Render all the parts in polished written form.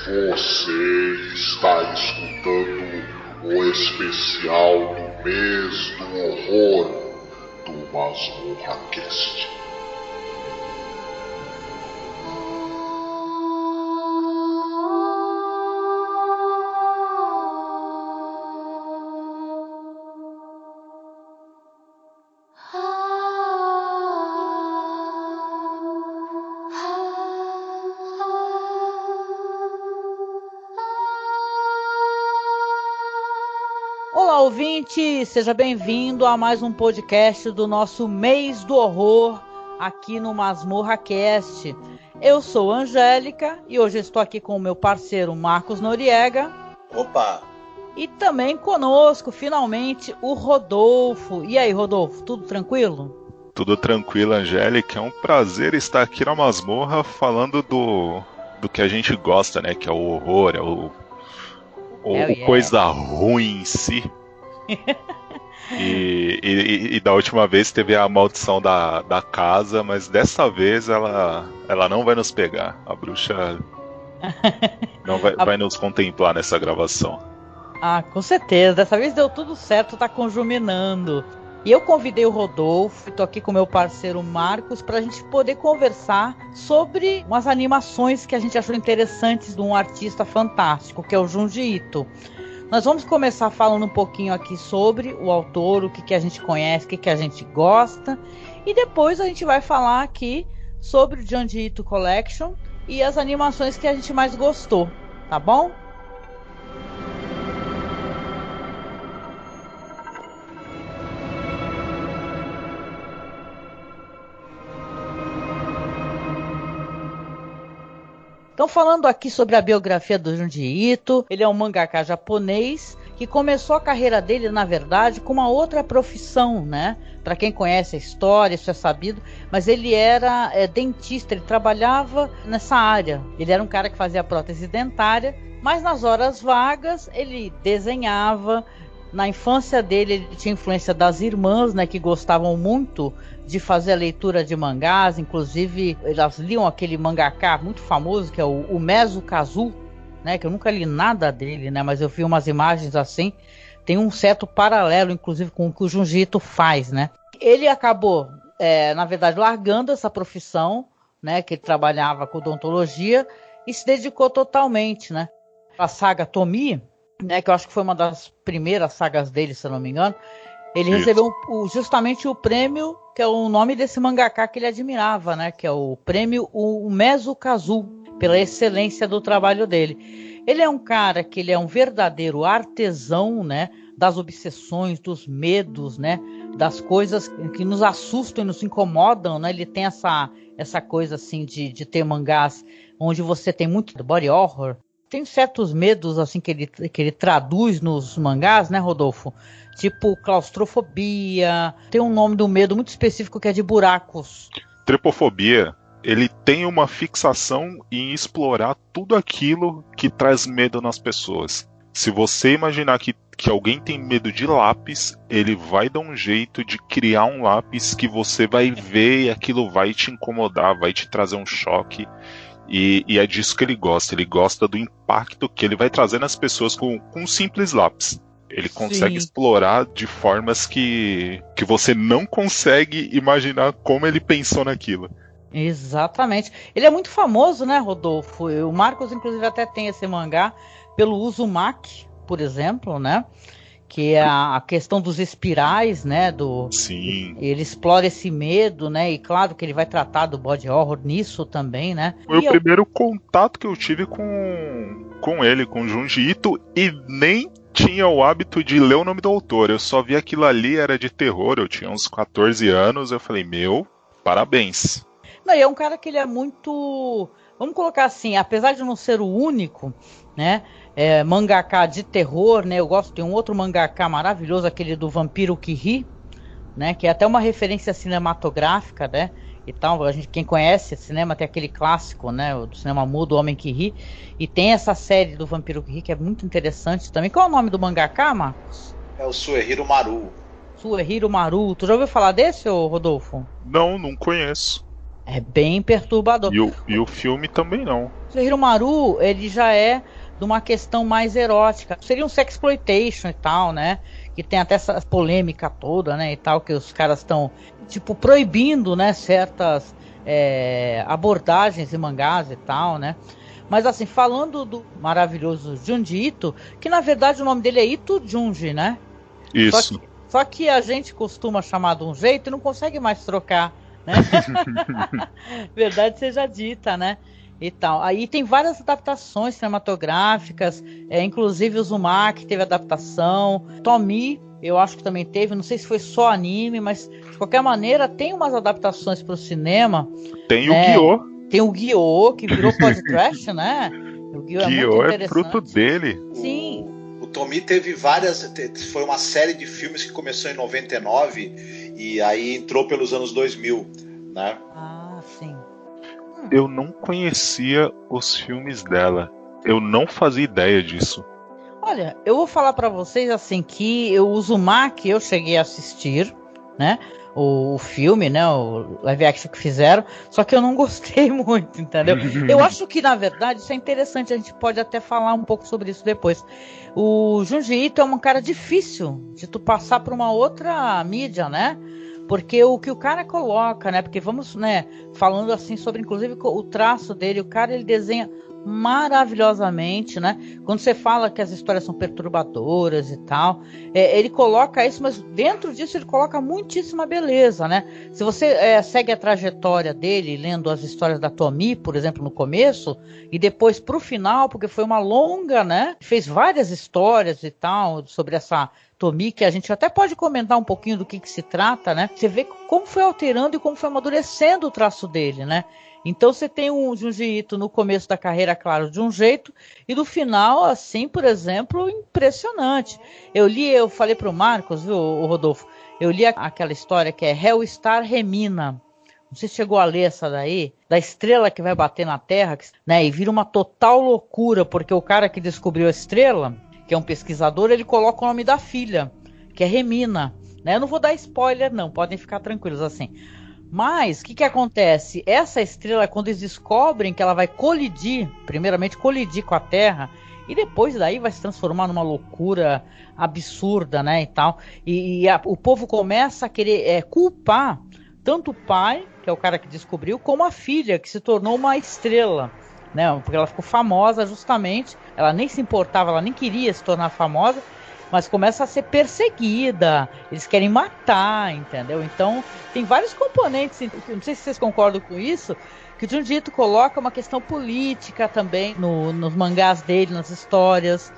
Você está escutando o especial do mês do horror do Masmorra Cast. Olá, ouvinte! Seja bem-vindo a mais um podcast do nosso mês do horror aqui no Masmorra Cast. Eu sou Angélica e hoje estou aqui com o meu parceiro Marcos Noriega. Opa! E também conosco, finalmente, o Rodolfo. E aí, Rodolfo, tudo tranquilo? Tudo tranquilo, Angélica. É um prazer estar aqui na Masmorra falando do que a gente gosta, né? Que é o horror, o coisa ruim em si. e da última vez teve a maldição da casa, mas dessa vez ela não vai nos pegar. A bruxa não vai nos contemplar nessa gravação. Ah, com certeza. Dessa vez deu tudo certo, tá conjuminando. E eu convidei o Rodolfo, tô aqui com meu parceiro Marcos, pra gente poder conversar sobre umas animações que a gente achou interessantes de um artista fantástico, que é o Junji Ito. Nós vamos começar falando um pouquinho aqui sobre o autor, o que a gente conhece, o que a gente gosta, e depois a gente vai falar aqui sobre o Junji Ito Collection e as animações que a gente mais gostou, tá bom? Então, falando aqui sobre a biografia do Junji Ito, ele é um mangaka japonês que começou a carreira dele, na verdade, com uma outra profissão, né? Para quem conhece a história, isso é sabido, mas ele era dentista, ele trabalhava nessa área. Ele era um cara que fazia prótese dentária, mas nas horas vagas ele desenhava. Na infância dele, ele tinha influência das irmãs, né, que gostavam muito de fazer a leitura de mangás. Inclusive, elas liam aquele mangaká muito famoso, que é o Umezu Kazu, né, que eu nunca li nada dele, né, mas eu vi umas imagens assim. Tem um certo paralelo, inclusive, com o que o Junji Ito faz, né. Ele acabou, na verdade, largando essa profissão, né, que ele trabalhava com odontologia, e se dedicou totalmente, né, à saga Tomie, né, que eu acho que foi uma das primeiras sagas dele, se eu não me engano. Ele recebeu justamente o prêmio, que é o nome desse mangaka que ele admirava, né, que é o prêmio Umezu Kazu, pela excelência do trabalho dele. Ele é um cara que ele é um verdadeiro artesão, né, das obsessões, dos medos, né, das coisas que nos assustam e nos incomodam, né. Ele tem essa coisa assim de ter mangás onde você tem muito body horror. Tem certos medos assim que ele traduz nos mangás, né, Rodolfo? Tipo claustrofobia. Tem um nome do medo muito específico que é de buracos. Trepofobia. Ele tem uma fixação em explorar tudo aquilo que traz medo nas pessoas. Se você imaginar que alguém tem medo de lápis, ele vai dar um jeito de criar um lápis que você vai ver e aquilo vai te incomodar, vai te trazer um choque. E é disso que ele gosta do impacto que ele vai trazer nas pessoas com um simples lápis. Ele consegue explorar de formas que você não consegue imaginar como ele pensou naquilo. Exatamente. Ele é muito famoso, né, Rodolfo? O Marcos, inclusive, até tem esse mangá pelo Uzumaki, por exemplo, né? Que é a questão dos espirais, né? Sim. Ele explora esse medo, né? E claro que ele vai tratar do body horror nisso também, né? Foi o primeiro contato que eu tive com ele, com Junji Ito, e nem tinha o hábito de ler o nome do autor. Eu só vi aquilo ali, era de terror, eu tinha uns 14 anos, eu falei, parabéns. Não, e é um cara que ele é muito... Vamos colocar assim, apesar de não ser o único, né? Mangaka de terror, né? Eu gosto, tem um outro mangaka maravilhoso, aquele do Vampiro que Ri, né? Que é até uma referência cinematográfica, né? E tal, quem conhece cinema tem aquele clássico, né? Do cinema mudo, O Homem que Ri. E tem essa série do Vampiro que Ri que é muito interessante também. Qual é o nome do mangaka, Marcos? É o Suehiro Maru. Suehiro Maru. Tu já ouviu falar desse, Rodolfo? Não conheço. É bem perturbador. E o filme também não. O Hiromaru, ele já é de uma questão mais erótica. Seria um sexploitation e tal, né? Que tem até essa polêmica toda, né? E tal, que os caras estão, tipo, proibindo, né? Certas abordagens em mangás e tal, né? Mas assim, falando do maravilhoso Junji Ito, que na verdade o nome dele é Ito Junji, né? Isso. Só que a gente costuma chamar de um jeito e não consegue mais trocar, né? Verdade seja dita, né? E tal. Aí tem várias adaptações cinematográficas, inclusive o Uzumaki teve adaptação, Tomie, eu acho que também teve, não sei se foi só anime, mas de qualquer maneira tem umas adaptações para o cinema. Tem, né? o Guiô. Tem o Guiô, que virou podcast, né? O Guiô é muito interessante. É fruto dele. Sim. O Tomie teve várias, foi uma série de filmes que começou em 99 e aí entrou pelos anos 2000, né? Ah, sim. Eu não conhecia os filmes dela. Eu não fazia ideia disso. Olha, eu vou falar pra vocês assim que o Uzumaki eu cheguei a assistir, né? O filme, né? O live action que fizeram, só que eu não gostei muito, entendeu? Eu acho que, na verdade, isso é interessante, a gente pode até falar um pouco sobre isso depois. O Junji Ito é um cara difícil de tu passar pra uma outra mídia, né? Porque o que o cara coloca, né? Porque vamos, né? Falando assim sobre, inclusive, o traço dele, o cara, ele desenha maravilhosamente, né? Quando você fala que as histórias são perturbadoras e tal, ele coloca isso, mas dentro disso ele coloca muitíssima beleza, né? Se você segue a trajetória dele, lendo as histórias da Tomie, por exemplo, no começo, e depois pro final, porque foi uma longa, né? Fez várias histórias e tal, sobre essa Tomie, que a gente até pode comentar um pouquinho do que se trata, né? Você vê como foi alterando e como foi amadurecendo o traço dele, né? Então você tem um Junji Ito no começo da carreira, claro, de um jeito, e no final, assim, por exemplo, impressionante. Eu falei pro Marcos, viu, Rodolfo, eu li aquela história que é Hellstar Remina. Não sei se chegou a ler essa daí, da estrela que vai bater na Terra, né, e vira uma total loucura, porque o cara que descobriu a estrela, que é um pesquisador, ele coloca o nome da filha, que é Remina, né? Eu não vou dar spoiler não, podem ficar tranquilos assim. Mas, o que acontece? Essa estrela, quando eles descobrem que ela vai colidir, primeiramente colidir com a Terra, e depois daí vai se transformar numa loucura absurda, né, e tal. O povo começa a querer culpar tanto o pai, que é o cara que descobriu, como a filha, que se tornou uma estrela, né, porque ela ficou famosa justamente, ela nem se importava, ela nem queria se tornar famosa, mas começa a ser perseguida, eles querem matar, entendeu? Então, tem vários componentes, não sei se vocês concordam com isso, que o Junji Ito coloca uma questão política também nos mangás dele, nas histórias.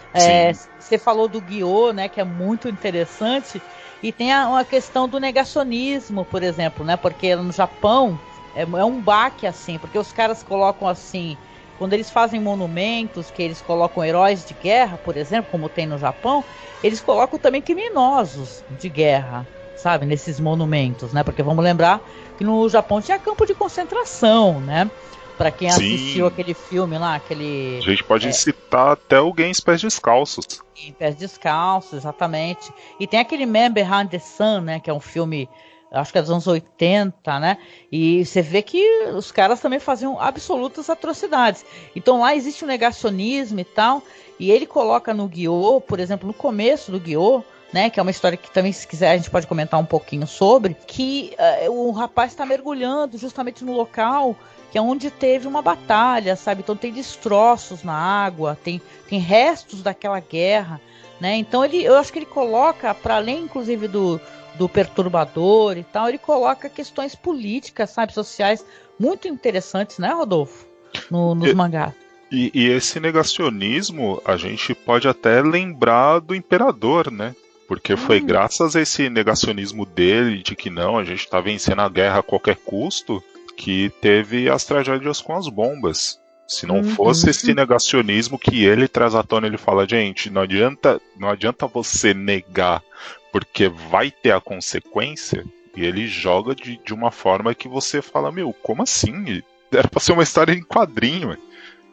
Você falou do Guiô, né, que é muito interessante, e tem uma questão do negacionismo, por exemplo, né, porque no Japão é um baque, assim, porque os caras colocam assim... Quando eles fazem monumentos, que eles colocam heróis de guerra, por exemplo, como tem no Japão, eles colocam também criminosos de guerra, sabe, nesses monumentos, né? Porque vamos lembrar que no Japão tinha campo de concentração, né? Para quem assistiu aquele filme lá, aquele... A gente pode citar até o Gens Pés Descalços. Em Pés Descalços, exatamente. E tem aquele Man Behind the Sun, né? Que é um filme... acho que é dos anos 80, né? E você vê que os caras também faziam absolutas atrocidades. Então lá existe um negacionismo e tal, e ele coloca no Guiô, por exemplo, no começo do Guiô, né, que é uma história que também, se quiser, a gente pode comentar um pouquinho sobre, que o rapaz está mergulhando justamente no local que é onde teve uma batalha, sabe? Então tem destroços na água, tem restos daquela guerra, né? Então eu acho que ele coloca, para além, inclusive, do perturbador e tal, ele coloca questões políticas, sabe, sociais, muito interessantes, né, Rodolfo? Nos mangás. E esse negacionismo, a gente pode até lembrar do Imperador, né? Porque foi graças a esse negacionismo dele, de que não, a gente tá vencendo a guerra a qualquer custo, que teve as tragédias com as bombas. Se não fosse esse negacionismo que ele traz à tona, ele fala, gente, não adianta você negar, porque vai ter a consequência, e ele joga de uma forma que você fala, meu, como assim? Era pra ser uma história em quadrinho,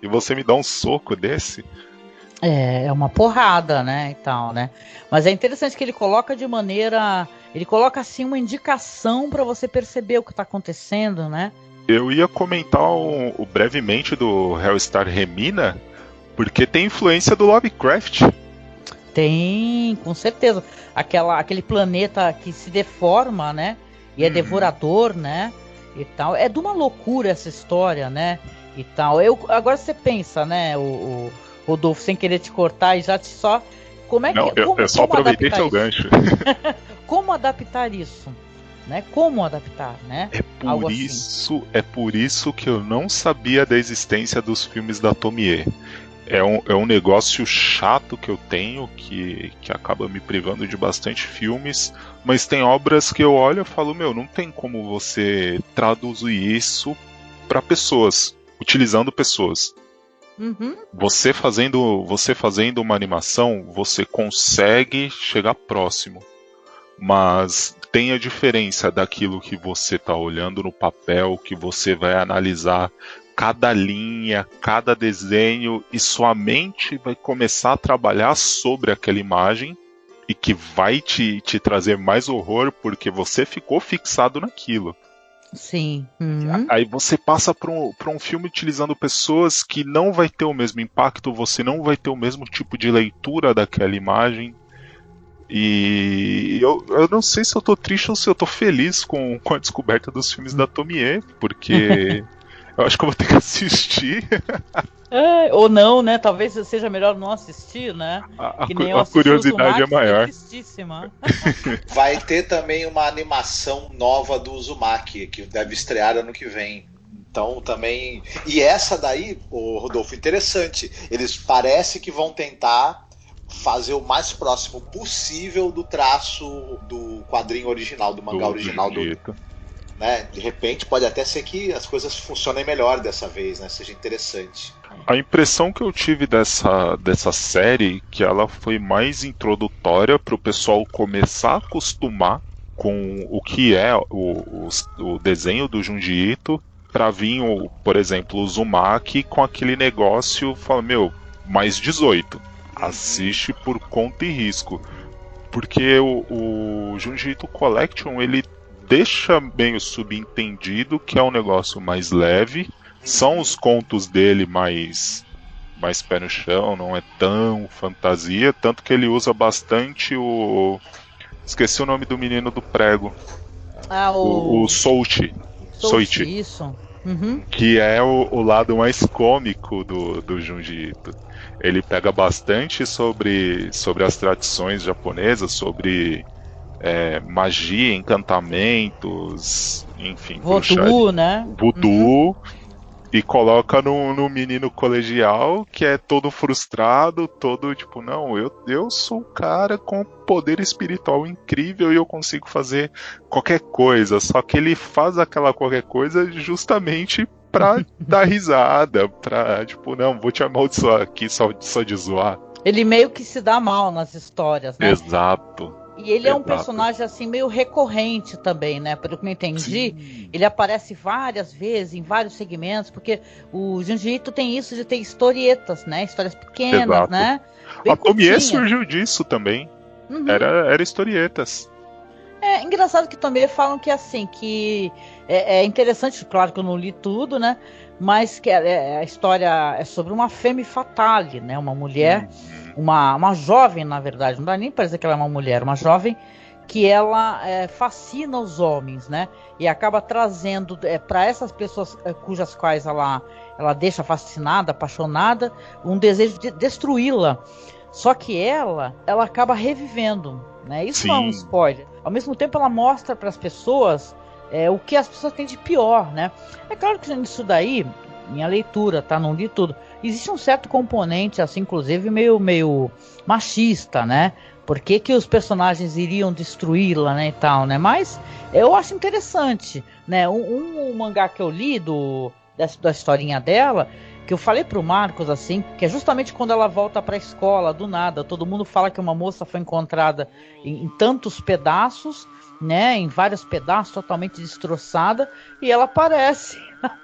e você me dá um soco desse? É uma porrada, né, e tal, né? Mas é interessante que ele coloca de maneira... Ele coloca, assim, uma indicação para você perceber o que tá acontecendo, né? Eu ia comentar brevemente do Hellstar Remina, porque tem influência do Lovecraft. Tem, com certeza. Aquele planeta que se deforma, né? E é devorador, né? E tal. É de uma loucura essa história, né? E tal. Agora você pensa, né, o Rodolfo, sem querer te cortar, e já só. Como é que. Não, eu só aproveitei seu gancho. Como adaptar isso? Né? Como adaptar, né? É por isso que eu não sabia da existência dos filmes da Tomie. É um negócio chato que eu tenho, que acaba me privando de bastante filmes, mas tem obras que eu olho e falo, não tem como você traduzir isso para pessoas, utilizando pessoas. Uhum. Você fazendo uma animação, você consegue chegar próximo, mas tem a diferença daquilo que você está olhando no papel, que você vai analisar cada linha, cada desenho, e sua mente vai começar a trabalhar sobre aquela imagem e que vai te trazer mais horror porque você ficou fixado naquilo. Sim. Aí você passa para um filme utilizando pessoas que não vai ter o mesmo impacto, você não vai ter o mesmo tipo de leitura daquela imagem. E eu não sei se eu tô triste ou se eu tô feliz com a descoberta dos filmes da Tomie, porque eu acho que eu vou ter que assistir. Ou não, né? Talvez seja melhor não assistir, né? A curiosidade é maior. Vai ter também uma animação nova do Uzumaki, que deve estrear ano que vem. Então também. E essa daí, Rodolfo, interessante. Eles parece que vão tentar fazer o mais próximo possível do traço do quadrinho original, do mangá original do. Né? De repente pode até ser que as coisas funcionem melhor dessa vez, né? Seja interessante. A impressão que eu tive dessa série, que ela foi mais introdutória para o pessoal começar a acostumar com o que é o desenho do Junji Ito, para vir, por exemplo, o Uzumaki com aquele negócio, fala, mais 18. Assiste por conta e risco. Porque o Junji Ito Collection, ele deixa meio subentendido que é um negócio mais leve. São os contos dele mais pé no chão, não é tão fantasia. Tanto que ele usa bastante esqueci o nome do menino do prego. O Soichi. Isso. Uhum. Que é o lado mais cômico do Junji Ito. Ele pega bastante sobre as tradições japonesas, sobre magia, encantamentos, enfim. Voodoo, né? Voodoo. E coloca no menino colegial que é todo frustrado, todo tipo, não, eu sou um cara com poder espiritual incrível e eu consigo fazer qualquer coisa. Só que ele faz aquela qualquer coisa justamente pra dar risada, pra, tipo, não, vou te amaldiçoar aqui só de zoar. Ele meio que se dá mal nas histórias, né? Exato. E ele é um personagem assim meio recorrente também, né? Pelo que eu entendi, sim. Ele aparece várias vezes em vários segmentos, porque o Junji Ito tem isso de ter historietas, né? Histórias pequenas, exato. Né? Bem a Tomie surgiu disso também. Uhum. Era historietas. É engraçado que também falam que assim, que é interessante, claro que eu não li tudo, né? Mas que a história é sobre uma femme fatale, né? Uma mulher, uma jovem, na verdade, não dá nem para dizer que ela é uma mulher, uma jovem que ela fascina os homens, né? E acaba trazendo para essas pessoas cujas quais ela deixa fascinada, apaixonada, um desejo de destruí-la. Só que ela acaba revivendo, né? Isso não é um spoiler. Ao mesmo tempo, ela mostra para as pessoas o que as pessoas têm de pior, né? É claro que nisso daí, minha leitura, tá? Não li tudo. Existe um certo componente, assim, inclusive meio machista, né? Por que os personagens iriam destruí-la, né, e tal, né? Mas eu acho interessante, né? Um mangá que eu li da historinha dela, que eu falei pro Marcos, assim, que é justamente quando ela volta pra escola, do nada, todo mundo fala que uma moça foi encontrada em tantos pedaços, né, em vários pedaços, totalmente destroçada, e ela aparece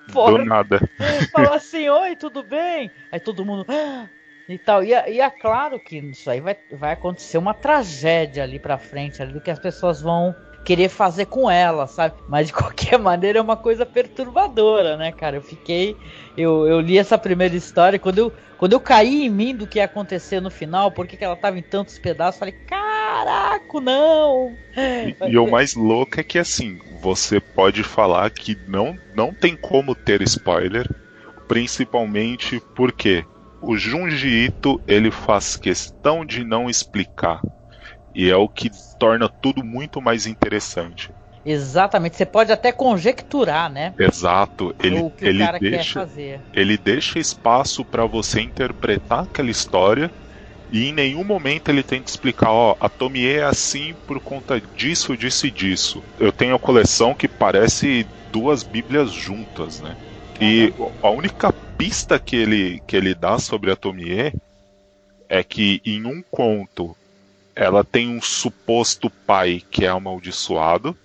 fora, do nada. Fala assim, oi, tudo bem? Aí todo mundo... E tal, e é claro que isso aí vai acontecer uma tragédia ali pra frente, ali, do que as pessoas vão querer fazer com ela, sabe? Mas de qualquer maneira é uma coisa perturbadora, né, cara? Eu li essa primeira história, quando eu caí em mim do que ia acontecer no final, porque ela tava em tantos pedaços, falei, caraca, não! E o mais louco é que, assim, você pode falar que não tem como ter spoiler, principalmente porque o Junji Ito, ele faz questão de não explicar. E é o que torna tudo muito mais interessante. Exatamente, você pode até conjecturar, né? Exato, O que o cara quer fazer. Ele deixa espaço para você interpretar aquela história e em nenhum momento ele tenta explicar, a Tomie é assim por conta disso, disso e disso. Eu tenho a coleção que parece 2 bíblias juntas, né? E a única pista que ele dá sobre a Tomie é que em um conto ela tem um suposto pai que é amaldiçoado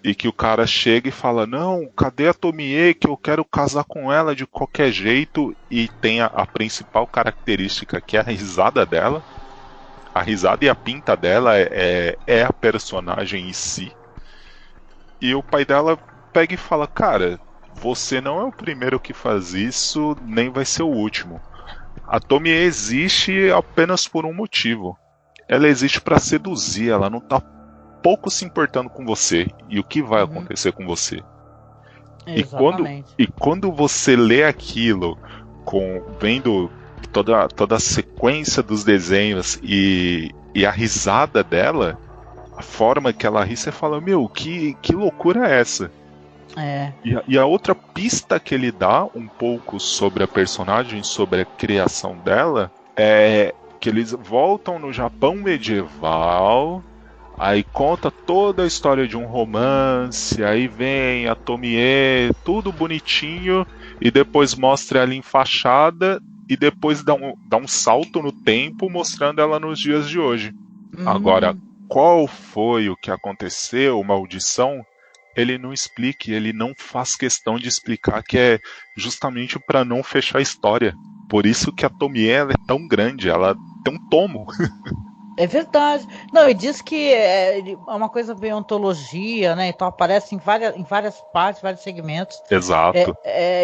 e que o cara chega e fala, não, cadê a Tomie que eu quero casar com ela de qualquer jeito, e tem a principal característica que é a risada dela. A risada e a pinta dela é a personagem em si. E o pai dela pega e fala, cara, você não é o primeiro que faz isso, nem vai ser o último. A Tomie existe apenas por um motivo. Ela existe para seduzir, ela não tá pouco se importando com você e o que vai acontecer com você. Exatamente. E quando você lê aquilo, vendo toda a sequência dos desenhos e a risada dela, a forma que ela ri, você fala, meu, que loucura é essa? É. E a outra pista que ele dá um pouco sobre a personagem, sobre a criação dela, é que eles voltam no Japão medieval, aí conta toda a história de um romance, aí vem a Tomie, tudo bonitinho, e depois mostra ela em fachada, e depois dá um salto no tempo, mostrando ela nos dias de hoje. Agora, qual foi o que aconteceu, maldição? Ele não explica, ele não faz questão de explicar, que é justamente para não fechar a história. Por isso que a Tomie ela é tão grande, ela tem um tomo. É verdade. Não, e diz que é uma coisa bem ontologia, né? Então aparece em várias partes, vários segmentos. Exato.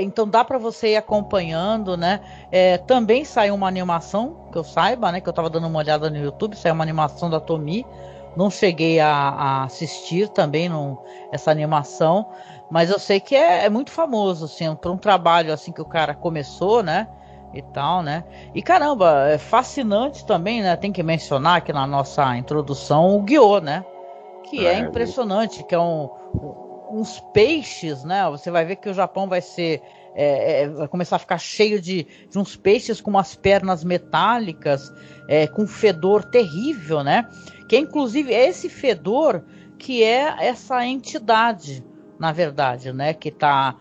Então dá para você ir acompanhando, né? Também saiu uma animação, que eu saiba, né? Que eu tava dando uma olhada no YouTube, saiu uma animação da Tomie. Não cheguei a assistir também essa animação, mas eu sei que é muito famoso, assim, por um trabalho assim que o cara começou, né? E tal, né? E caramba, é fascinante também, né? Tem que mencionar aqui na nossa introdução o Guiô, né? Que é impressionante, que é uns peixes, né? Você vai ver que o Japão vai ser vai começar a ficar cheio de uns peixes com umas pernas metálicas, com um fedor terrível, né? Que inclusive é esse fedor que é essa entidade, na verdade, né? Que tá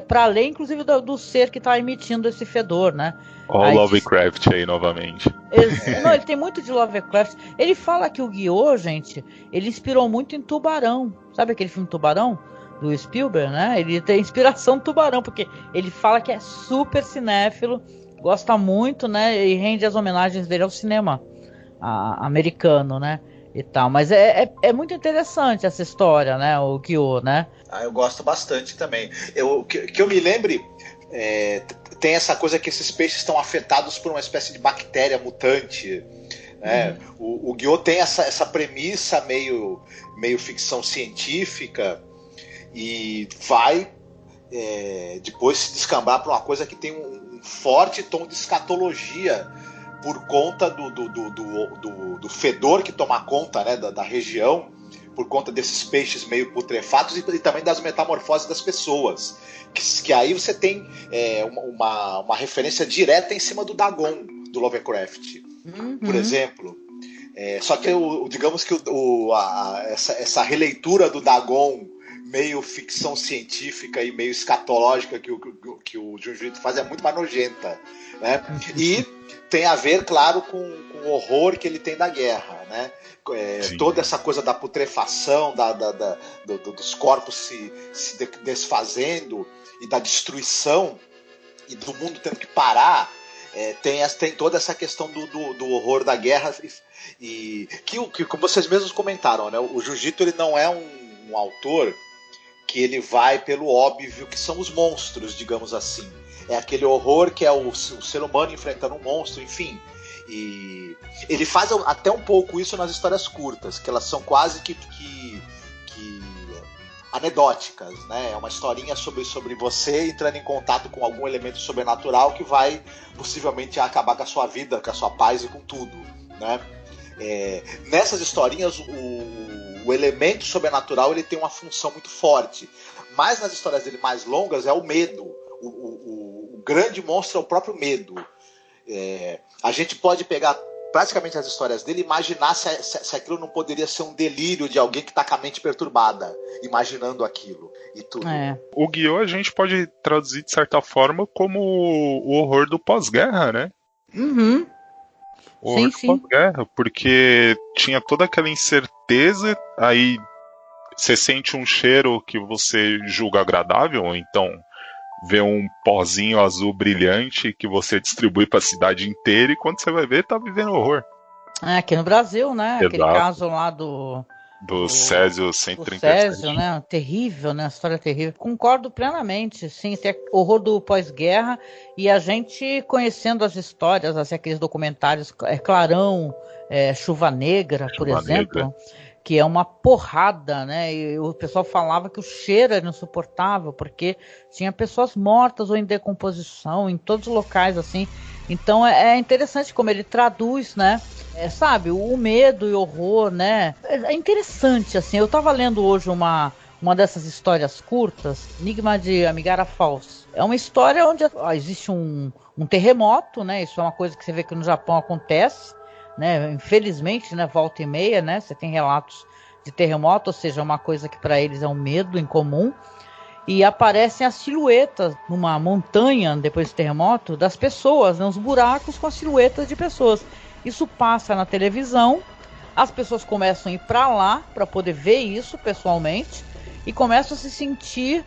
para além, inclusive, do ser que tá emitindo esse fedor, né? Olha o Lovecraft aí novamente. Não, ele tem muito de Lovecraft. Ele fala que o Guiô, gente, ele inspirou muito em Tubarão. Sabe aquele filme Tubarão? Do Spielberg, né? Ele tem inspiração no Tubarão, porque ele fala que é super cinéfilo, gosta muito, né? E rende as homenagens dele ao cinema americano, né? E tal. Mas é muito interessante essa história, né? O Guiô, né? Eu gosto bastante também. Que eu me lembre, tem essa coisa que esses peixes estão afetados por uma espécie de bactéria mutante. Né? O Guiô tem essa premissa meio ficção científica e vai depois se descambar para uma coisa que tem um forte tom de escatologia por conta do fedor que toma conta, né, da região, por conta desses peixes meio putrefatos e também das metamorfoses das pessoas. Que aí você tem uma referência direta em cima do Dagon, do Lovecraft, por exemplo. Só que digamos que essa releitura do Dagon, meio ficção científica e meio escatológica que o Junji Ito faz, é muito mais nojenta, né? E tem a ver, claro, com o horror que ele tem da guerra, né? Toda essa coisa da putrefação, dos corpos se desfazendo e da destruição e do mundo tendo que parar. tem toda essa questão do horror da guerra e que como vocês mesmos comentaram, né? O Jiu-Jitsu ele não é um autor que ele vai pelo óbvio, que são os monstros, digamos assim. É aquele horror que é o ser humano enfrentando um monstro, enfim. E ele faz até um pouco isso nas histórias curtas, que elas são quase que anedóticas, né? É uma historinha sobre você entrando em contato com algum elemento sobrenatural que vai possivelmente acabar com a sua vida, com a sua paz e com tudo, né? Nessas historinhas o elemento sobrenatural ele tem uma função muito forte, mas nas histórias dele mais longas é o medo. O grande monstro é o próprio medo. A gente pode pegar praticamente as histórias dele e imaginar se aquilo não poderia ser um delírio de alguém que está com a mente perturbada, imaginando aquilo e tudo. O Guiô a gente pode traduzir de certa forma como o horror do pós-guerra, né? Uhum. O horror do pós-guerra, porque tinha toda aquela incerteza, aí você sente um cheiro que você julga agradável, ou então vê um pozinho azul brilhante que você distribui para a cidade inteira e quando você vai ver, tá vivendo horror. Aqui no Brasil, né? Exato. Aquele caso lá do Césio 137. Césio, né? Terrível, né? História terrível. Concordo plenamente, sim. Tem horror do pós-guerra e a gente conhecendo as histórias, assim, aqueles documentários, Clarão, Chuva Negra, por exemplo, que é uma porrada, né? E o pessoal falava que o cheiro era insuportável, porque tinha pessoas mortas ou em decomposição em todos os locais, assim. Então é interessante como ele traduz, né? Sabe, o medo e o horror, né? É interessante, assim. Eu tava lendo hoje uma dessas histórias curtas, Enigma de Amigara Falls. É uma história onde existe um terremoto, né? Isso é uma coisa que você vê que no Japão acontece, né? Infelizmente, né? Volta e meia, né? Você tem relatos de terremoto, ou seja, uma coisa que para eles é um medo incomum. E aparecem as silhuetas numa montanha depois do terremoto das pessoas, né? Uns buracos com as silhuetas de pessoas. Isso passa na televisão, as pessoas começam a ir para lá para poder ver isso pessoalmente e começam a se sentir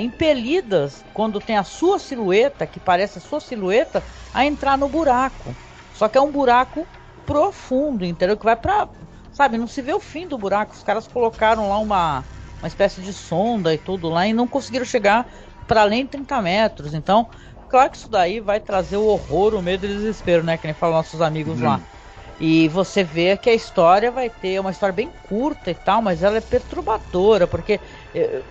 impelidas quando tem a sua silhueta, que parece a sua silhueta, a entrar no buraco. Só que é um buraco profundo, entendeu? Que vai para, sabe, não se vê o fim do buraco. Os caras colocaram lá uma espécie de sonda e tudo lá e não conseguiram chegar para além de 30 metros. Então, claro que isso daí vai trazer o horror, o medo e o desespero, né? Que nem falam nossos amigos lá. E você vê que a história vai ter uma história bem curta e tal, mas ela é perturbadora, porque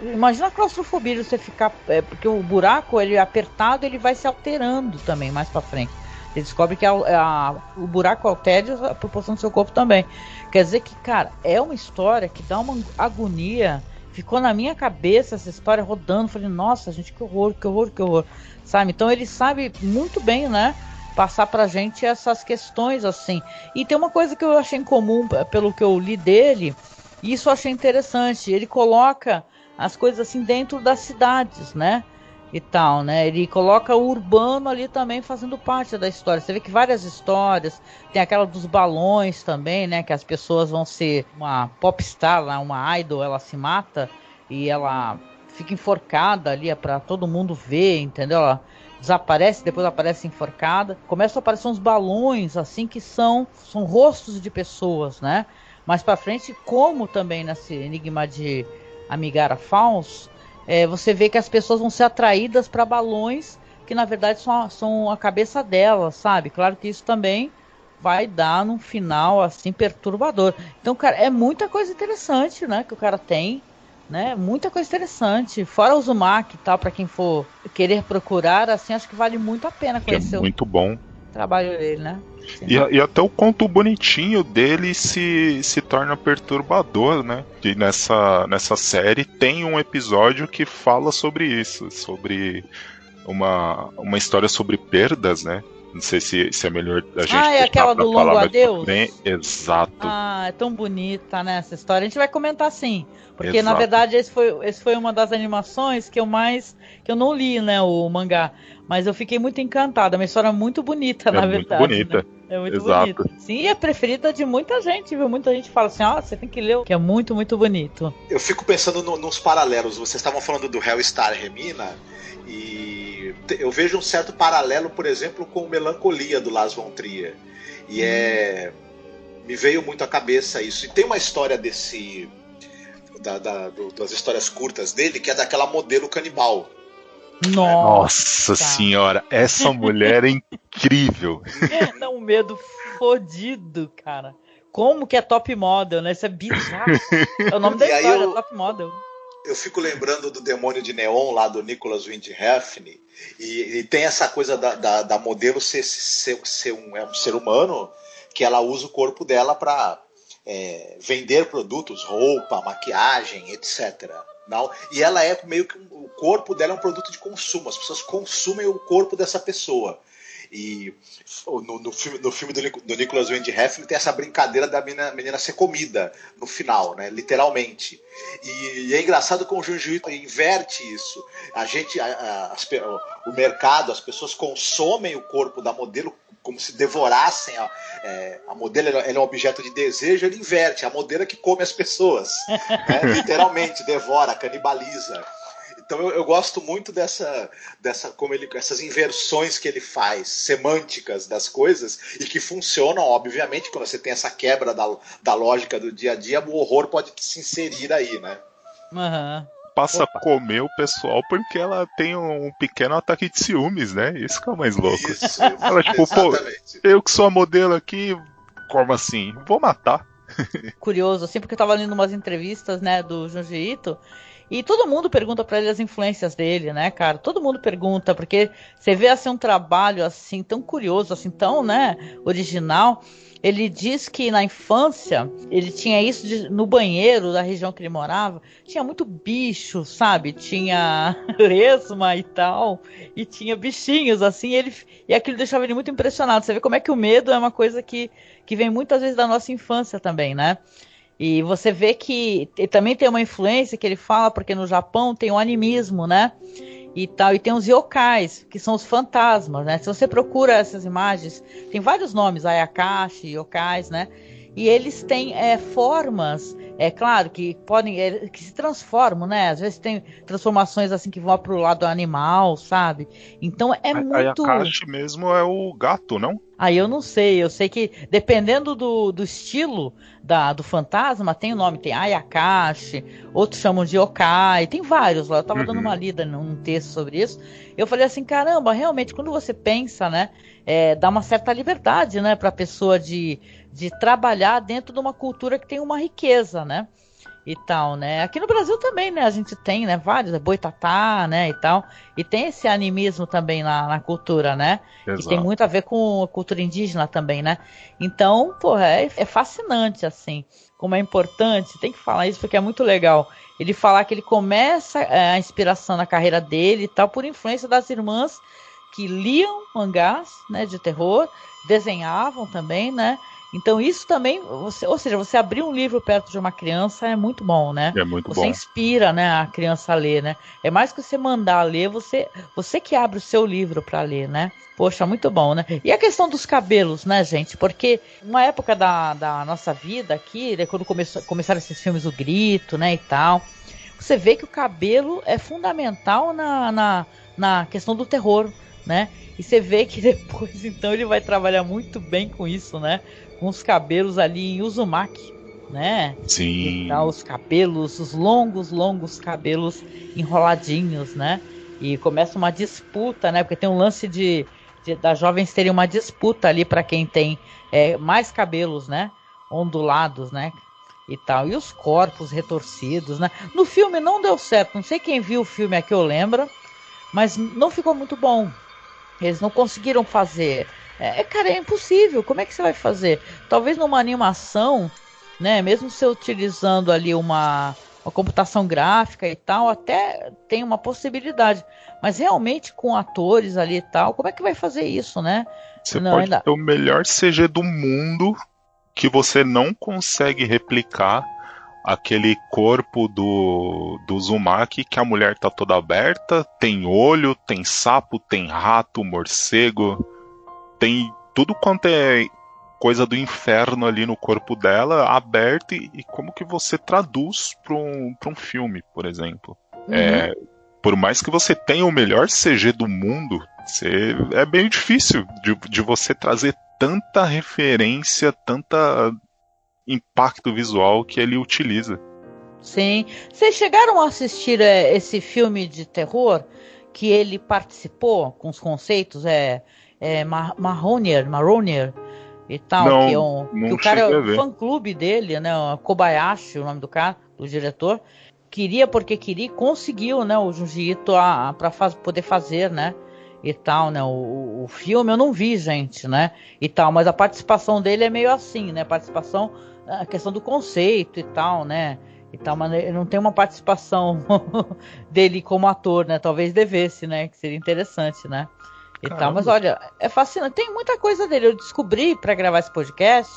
imagina a claustrofobia de você ficar, porque o buraco, ele é apertado, ele vai se alterando também mais pra frente. Você descobre que o buraco altera a proporção do seu corpo também. Quer dizer que, cara, é uma história que dá uma agonia. Ficou na minha cabeça essa história rodando. Falei, nossa, gente, que horror, que horror, que horror. Sabe? Então ele sabe muito bem, né? Passar pra gente essas questões, assim. E tem uma coisa que eu achei em comum, pelo que eu li dele, e isso eu achei interessante. Ele coloca as coisas assim dentro das cidades, né? E tal, né? Ele coloca o urbano ali também fazendo parte da história. Você vê que várias histórias, tem aquela dos balões também, né? Que as pessoas vão ser uma popstar, uma idol, ela se mata e ela fica enforcada ali para todo mundo ver, entendeu? Ela desaparece, depois aparece enforcada. Começam a aparecer uns balões assim que são rostos de pessoas, né? Mais para frente, como também nesse Enigma de Amigara Falls, você vê que as pessoas vão ser atraídas para balões que na verdade são a cabeça delas, sabe? Claro que isso também vai dar num final assim perturbador. Então, cara, é muita coisa interessante, né, que o cara tem, né? Muita coisa interessante. Fora o Uzumaki e tal, para quem for querer procurar, assim, acho que vale muito a pena conhecer. É muito bom o trabalho dele, né? E até o conto bonitinho dele se torna perturbador, né? E nessa série tem um episódio que fala sobre isso, sobre uma história sobre perdas, né? Não sei se é melhor a gente é aquela do Longo Adeus? Exato. É tão bonita, né, essa história. A gente vai comentar sim, porque Exato. Na verdade esse foi uma das animações que eu não li, né, o mangá, mas eu fiquei muito encantada. Uma história muito bonita, na verdade. Muito bonita. Né? É muito Exato. bonita. Sim, e é preferida de muita gente, viu? Muita gente fala assim, você tem que ler, que é muito, muito bonito. Eu fico pensando nos paralelos. Vocês estavam falando do Hellstar Remina e eu vejo um certo paralelo, por exemplo, com Melancolia do Lars von Trier. E me veio muito à cabeça isso. E tem uma história desse das histórias curtas dele, que é daquela modelo canibal. Nossa senhora, essa mulher é incrível. Não, um medo fodido, cara. Como que é top model, né? Isso é bizarro. É o nome da história, top model. Eu fico lembrando do Demônio de Neon, lá do Nicholas Winding Refn, e tem essa coisa da modelo ser um ser humano, que ela usa o corpo dela para vender produtos, roupa, maquiagem, etc. Não? E ela é meio que o corpo dela é um produto de consumo, as pessoas consumem o corpo dessa pessoa. E no filme do Nicholas Winding Refn tem essa brincadeira da menina ser comida no final, né, literalmente. E é engraçado como o Junji Ito inverte isso. O mercado, as pessoas consomem o corpo da modelo como se devorassem a modelo. Ela é um objeto de desejo, ele inverte. A modelo é que come as pessoas, né, literalmente, devora, canibaliza. Então eu gosto muito essas inversões que ele faz, semânticas das coisas, e que funcionam, obviamente, quando você tem essa quebra da lógica do dia a dia, o horror pode se inserir aí, né? Uhum. Passa a comer o pessoal porque ela tem um pequeno ataque de ciúmes, né? Isso que é o mais louco. Isso, ela, tipo, pô, eu que sou a modelo aqui, como assim? Vou matar. Curioso, assim, porque eu tava lendo umas entrevistas, né, do Junji Ito, e todo mundo pergunta pra ele as influências dele, né, cara? Todo mundo pergunta, porque você vê, assim, um trabalho, assim, tão curioso, assim, tão, né, original. Ele diz que na infância, ele tinha isso no banheiro da região que ele morava, tinha muito bicho, sabe? Tinha resma e tal, e tinha bichinhos, assim, e aquilo deixava ele muito impressionado. Você vê como é que o medo é uma coisa que vem muitas vezes da nossa infância também, né? E você vê que também tem uma influência que ele fala, porque no Japão tem o animismo, né? E tal, e tem os yokais, que são os fantasmas, né? Se você procura essas imagens, tem vários nomes, ayakashi, yokais, né? E eles têm formas, claro, que podem, que se transformam, né? Às vezes tem transformações assim que vão pro lado animal, sabe? Então muito... Ayakashi mesmo é o gato, não? Aí eu não sei, eu sei que dependendo do estilo do fantasma, tem o nome, tem Ayakashi, outros chamam de yokai, tem vários lá, eu tava dando uma lida num texto sobre isso, eu falei assim, caramba, realmente, quando você pensa, né, dá uma certa liberdade, né, pra pessoa de trabalhar dentro de uma cultura que tem uma riqueza, né, e tal, né? Aqui no Brasil também, né? A gente tem, né? Vários, boitatá, né? E tal. E tem esse animismo também na cultura, né? Exato. Que tem muito a ver com a cultura indígena também, né? Então, porra, é fascinante, assim. Como é importante, tem que falar isso porque é muito legal. Ele falar que ele começa a inspiração na carreira dele e tal, por influência das irmãs que liam mangás, né? De terror, desenhavam também, né? Então isso também, ou seja, você abrir um livro perto de uma criança é muito bom, né? É muito bom. Você inspira, né, a criança a ler, né? É mais que você mandar ler, você que abre o seu livro para ler, né? Poxa, muito bom, né? E a questão dos cabelos, né, gente? Porque uma época da nossa vida aqui, né, quando começaram esses filmes O Grito, né, e tal, você vê que o cabelo é fundamental na questão do terror, né? E você vê que depois, então, ele vai trabalhar muito bem com isso, né? Com os cabelos ali em Uzumaki, né? Sim. E tal, os cabelos, os longos cabelos enroladinhos, né? E começa uma disputa, né? Porque tem um lance das jovens terem uma disputa ali para quem tem mais cabelos, né? Ondulados, né? E tal. E os corpos retorcidos, né? No filme não deu certo. Não sei quem viu o filme aqui, eu lembro. Mas não ficou muito bom. Eles não conseguiram fazer. Cara, é impossível. Como é que você vai fazer? Talvez numa animação, né? Mesmo você utilizando ali uma computação gráfica e tal, até tem uma possibilidade. Mas realmente com atores ali e tal, como é que vai fazer isso, né? Você pode ter o melhor CG do mundo que você não consegue replicar aquele corpo do Uzumaki, que a mulher tá toda aberta, tem olho, tem sapo, tem rato, morcego, tem tudo quanto é coisa do inferno ali no corpo dela, aberto, e como que você traduz para um filme, por exemplo. por mais que você tenha o melhor CG do mundo, é bem difícil de você trazer tanta referência, tanta impacto visual que ele utiliza. Sim. Vocês chegaram a assistir esse filme de terror que ele participou com os conceitos? Marronier e tal, Não, que não o cara, cheguei a o ver. fã-clube dele, né, o Kobayashi, o nome do cara, do diretor, queria porque queria, conseguiu, né, o Junji Ito para poder fazer, né, e tal, né, o filme eu não vi, gente, né, e tal, mas a participação dele é meio assim, né, a questão do conceito e tal, né, e tal, mas ele não tem uma participação dele como ator, né, talvez devesse, né, que seria interessante, né. E tal, mas olha, é fascinante. Tem muita coisa dele. Eu descobri para gravar esse podcast,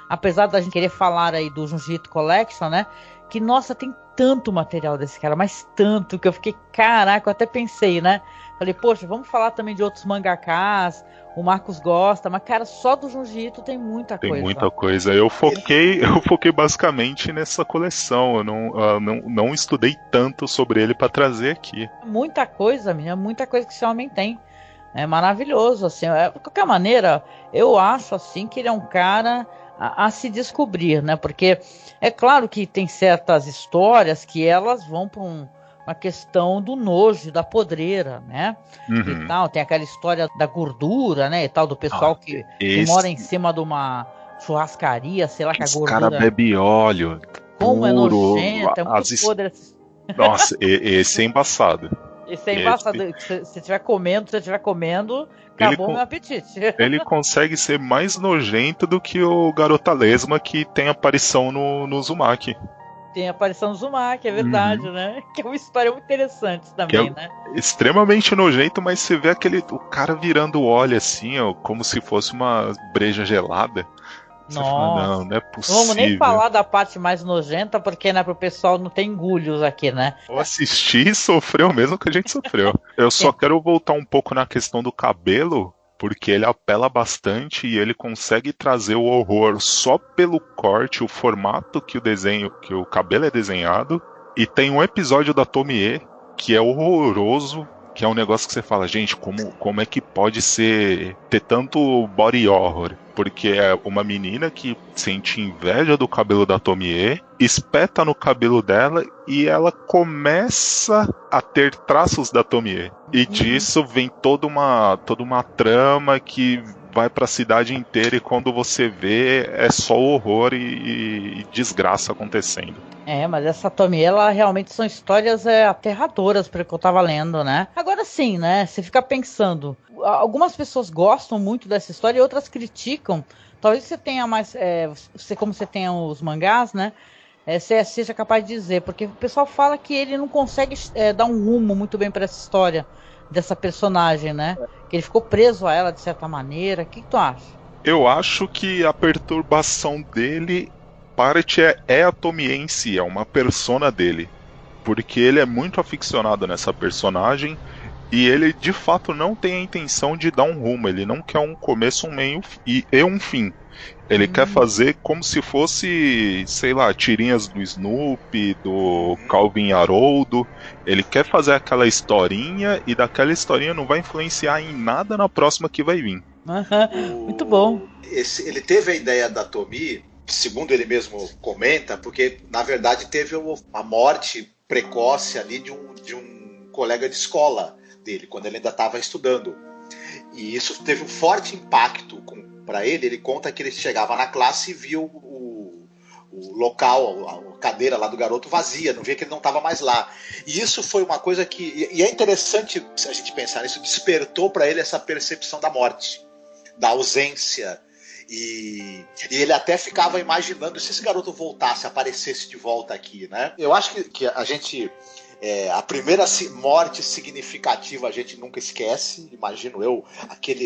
apesar da gente querer falar aí do Junji Ito Collection, né? Que, nossa, tem tanto material desse cara, mas tanto, que eu fiquei, caraca, eu até pensei, né? Falei, poxa, vamos falar também de outros mangakás, o Marcos gosta, mas, cara, só do Junji Ito tem muita coisa. Tem muita coisa. Eu foquei basicamente nessa coleção. Eu não estudei tanto sobre ele para trazer aqui. Muita coisa, menina, muita coisa que esse homem tem. É maravilhoso, assim. De qualquer maneira, eu acho assim que ele é um cara a se descobrir, né? Porque é claro que tem certas histórias que elas vão para uma questão do nojo, da podreira, né? Uhum. E tal. Tem aquela história da gordura, né? E tal, do pessoal que mora em cima de uma churrascaria, sei lá, que a gordura... Os caras bebem óleo Como puro, é nojento, é muito podre. Nossa, esse é embaçado. Isso é embaçado. Se você estiver comendo, acabou meu apetite. Ele consegue ser mais nojento do que o Garota Lesma que tem aparição no Uzumaki. Tem aparição no Uzumaki, é verdade, né? Que é uma história muito interessante também, né? Extremamente nojento, mas você vê o cara virando óleo assim, ó, como se fosse uma breja gelada. Você fala, não é possível. Não vamos nem falar da parte mais nojenta, porque, né, pro pessoal não tem engulhos aqui, né? Eu assisti e sofreu o mesmo que a gente sofreu. Eu só quero voltar um pouco na questão do cabelo, porque ele apela bastante e ele consegue trazer o horror só pelo corte, o formato que o cabelo é desenhado. E tem um episódio da Tomie que é horroroso, que é um negócio que você fala, gente, como é que pode ter tanto body horror? Porque é uma menina que sente inveja do cabelo da Tomie, espeta no cabelo dela e ela começa a ter traços da Tomie. E disso vem toda uma trama que vai pra cidade inteira e quando você vê é só horror e desgraça acontecendo. Mas essa Tomie, ela realmente são histórias aterradoras, pelo que eu tava lendo, né? Agora sim, né? Você fica pensando, algumas pessoas gostam muito dessa história e outras criticam. Talvez você tenha mais, como você tem os mangás, né? Você seja capaz de dizer, porque o pessoal fala que ele não consegue dar um rumo muito bem para essa história dessa personagem, né? Que ele ficou preso a ela de certa maneira. O que tu acha? Eu acho que a perturbação dele parte é a Tomie em si, é uma persona dele. Porque ele é muito aficionado nessa personagem e ele de fato não tem a intenção de dar um rumo, ele não quer um começo, um meio e um fim. Ele quer fazer como se fosse, sei lá, tirinhas do Snoopy, do Calvin e Haroldo. Ele quer fazer aquela historinha e daquela historinha não vai influenciar em nada na próxima que vai vir. Muito bom. Ele teve a ideia da Tomie, segundo ele mesmo comenta, porque na verdade teve a morte precoce ali de um colega de escola dele, quando ele ainda estava estudando. E isso teve um forte impacto para ele. Ele conta que ele chegava na classe e via o local, a cadeira lá do garoto vazia, não via que ele não estava mais lá. E isso foi uma coisa que... E é interessante se a gente pensar nisso, despertou para ele essa percepção da morte, da ausência. E ele até ficava imaginando se esse garoto voltasse, aparecesse de volta aqui, né? Eu acho que a gente... a primeira morte significativa a gente nunca esquece, imagino eu,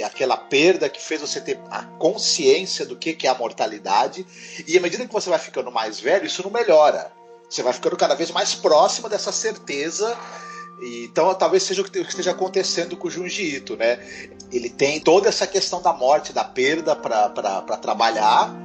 aquela perda que fez você ter a consciência do que é a mortalidade, e à medida que você vai ficando mais velho, isso não melhora. Você vai ficando cada vez mais próximo dessa certeza, então talvez seja o que esteja acontecendo com o Junji Ito, né? Ele tem toda essa questão da morte, da perda para trabalhar,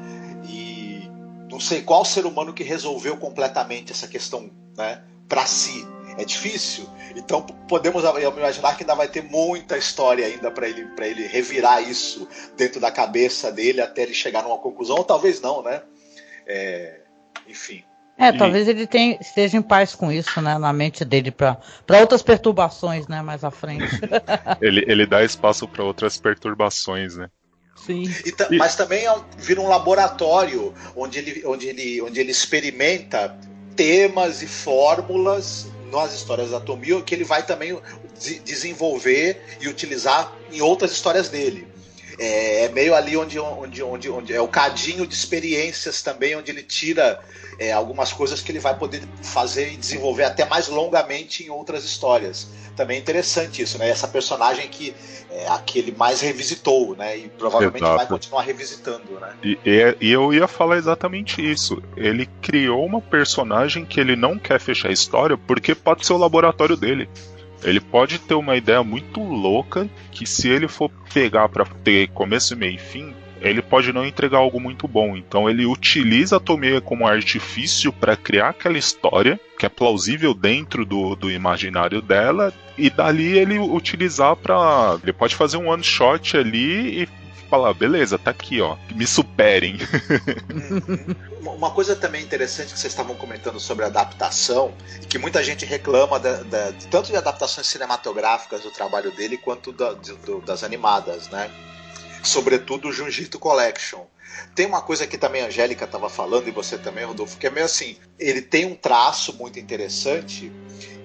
e não sei qual ser humano que resolveu completamente essa questão, né, para si. É difícil. Então podemos imaginar que ainda vai ter muita história ainda para ele revirar isso dentro da cabeça dele até ele chegar numa conclusão, ou talvez não, né? Enfim. Talvez ele esteja em paz com isso, né, na mente dele, para outras perturbações, né, mais à frente. ele dá espaço para outras perturbações, né? Sim. Mas também vira um laboratório onde ele experimenta temas e fórmulas nas histórias da Tomio que ele vai também desenvolver e utilizar em outras histórias dele. É meio ali onde é o cadinho de experiências também, onde ele tira algumas coisas que ele vai poder fazer e desenvolver até mais longamente em outras histórias. Também é interessante isso, né? Essa personagem que ele mais revisitou, né? E provavelmente vai continuar revisitando, né? E eu ia falar exatamente isso. Ele criou uma personagem que ele não quer fechar a história porque pode ser o laboratório dele. Ele pode ter uma ideia muito louca que, se ele for pegar para ter começo, meio e fim, ele pode não entregar algo muito bom. Então ele utiliza a Tomie como artifício para criar aquela história que é plausível dentro do imaginário dela, e dali ele utilizar para... Ele pode fazer um one shot ali e falar, beleza, tá aqui, ó, me superem. Uma coisa também interessante que vocês estavam comentando sobre adaptação, e que muita gente reclama tanto de adaptações cinematográficas do trabalho dele, quanto das animadas, né? Sobretudo o Junjito Collection. Tem uma coisa que também a Angélica estava falando, e você também, Rodolfo, que é meio assim, ele tem um traço muito interessante,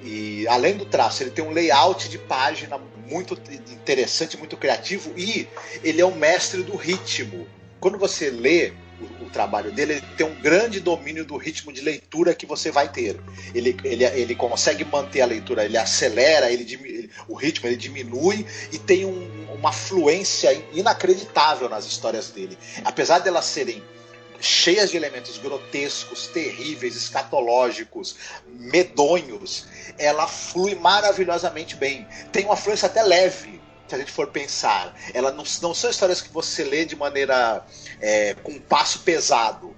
e além do traço, ele tem um layout de página muito interessante, muito criativo, e ele é um mestre do ritmo. Quando você lê o trabalho dele, ele tem um grande domínio do ritmo de leitura que você vai ter. Ele consegue manter a leitura, ele acelera, o ritmo ele diminui, e tem uma fluência inacreditável nas histórias dele. Apesar de elas serem cheias de elementos grotescos, terríveis, escatológicos, medonhos, ela flui maravilhosamente bem. Tem uma fluência até leve, se a gente for pensar. Elas não são histórias que você lê de maneira com um passo pesado.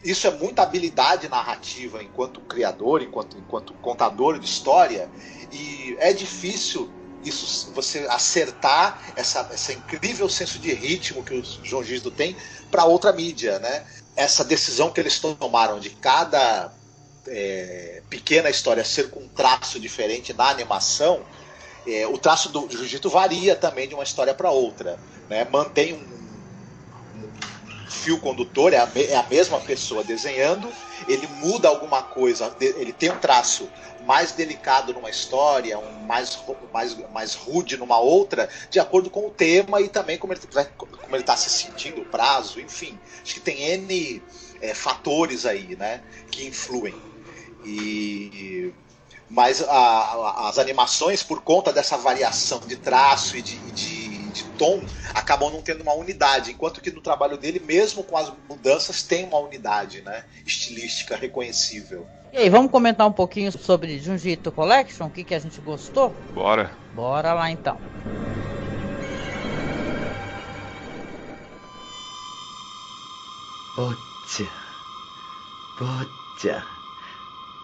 Isso é muita habilidade narrativa enquanto criador, enquanto contador de história, e é difícil você acertar esse incrível senso de ritmo que o João Gisto tem para outra mídia, né? Essa decisão que eles tomaram de cada pequena história ser com um traço diferente na animação, o traço do Jiu-Jitsu varia também de uma história para outra, né? Mantém um fio condutor, é a mesma pessoa desenhando, ele muda alguma coisa, ele tem um traço mais delicado numa história, mais rude numa outra, de acordo com o tema e também como ele está se sentindo, o prazo, enfim. Acho que tem N fatores aí, né, que influem. Mas as animações, por conta dessa variação de traço e de tom, acabam não tendo uma unidade, enquanto que no trabalho dele, mesmo com as mudanças, tem uma unidade, né, estilística reconhecível. E aí, vamos comentar um pouquinho sobre Junjito Collection, o que a gente gostou? Bora lá então. Boccia,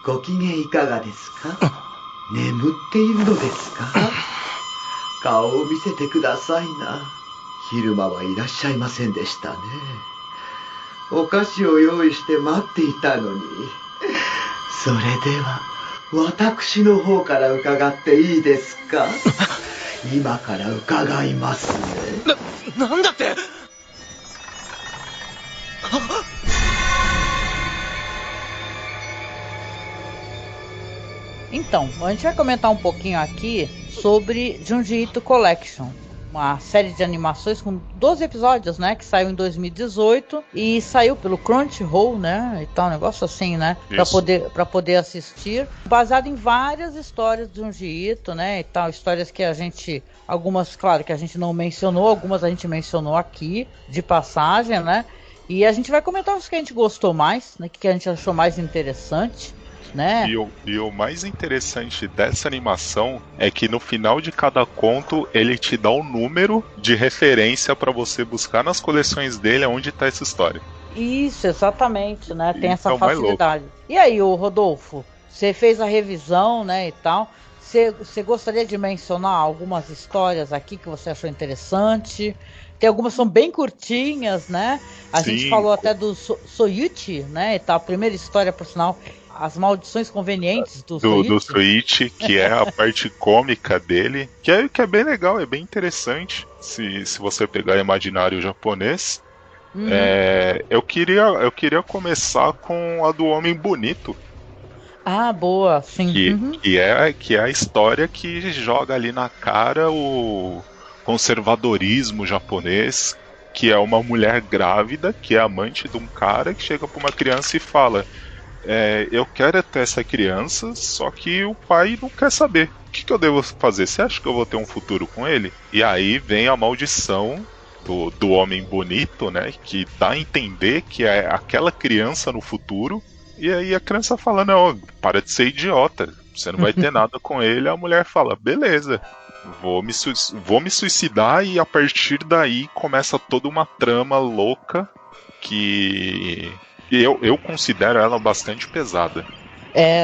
ご機嫌いかがですか？眠っているのですか？顔を見せてくださいな。昼間はいらっしゃいませんでしたね。お菓子を用意して待っていたのに。それでは私の方から伺っていいですか？今から伺いますね。なんだって？ Então, a gente vai comentar um pouquinho aqui sobre Junjito Collection, uma série de animações com 12 episódios, né, que saiu em 2018 e saiu pelo Crunchyroll, né, e tal, um negócio assim, né, para poder assistir, baseado em várias histórias de Junjito, né, e tal, histórias que a gente, algumas, claro, que a gente não mencionou, algumas a gente mencionou aqui, de passagem, né, e a gente vai comentar os que a gente gostou mais, né, que a gente achou mais interessante. Né? E o mais interessante dessa animação é que no final de cada conto ele te dá um número de referência para você buscar nas coleções dele onde está essa história. Isso, exatamente, né? Tem essa facilidade. E aí, o Rodolfo, Você fez a revisão, né, e tal. Você gostaria de mencionar algumas histórias aqui que você achou interessante? Tem algumas que são bem curtinhas, né? A gente falou até do Soichi, né, e tal. A primeira história, por sinal, As Maldições Convenientes do Soichi. Do Soichi, que é a parte cômica dele, que é bem legal, é bem interessante, se você pegar imaginário japonês. Eu queria começar com a do Homem Bonito. Ah, boa, sim. Que é a história que joga ali na cara o conservadorismo japonês, que é uma mulher grávida, que é amante de um cara que chega pra uma criança e fala: eu quero ter essa criança, só que o pai não quer saber. O que eu devo fazer? Você acha que eu vou ter um futuro com ele? E aí vem a maldição do Homem Bonito, né? Que dá a entender que é aquela criança no futuro. E aí a criança fala: não, para de ser idiota, você não vai ter nada com ele. A mulher fala: beleza, vou me suicidar. E a partir daí começa toda uma trama louca que eu considero ela bastante pesada.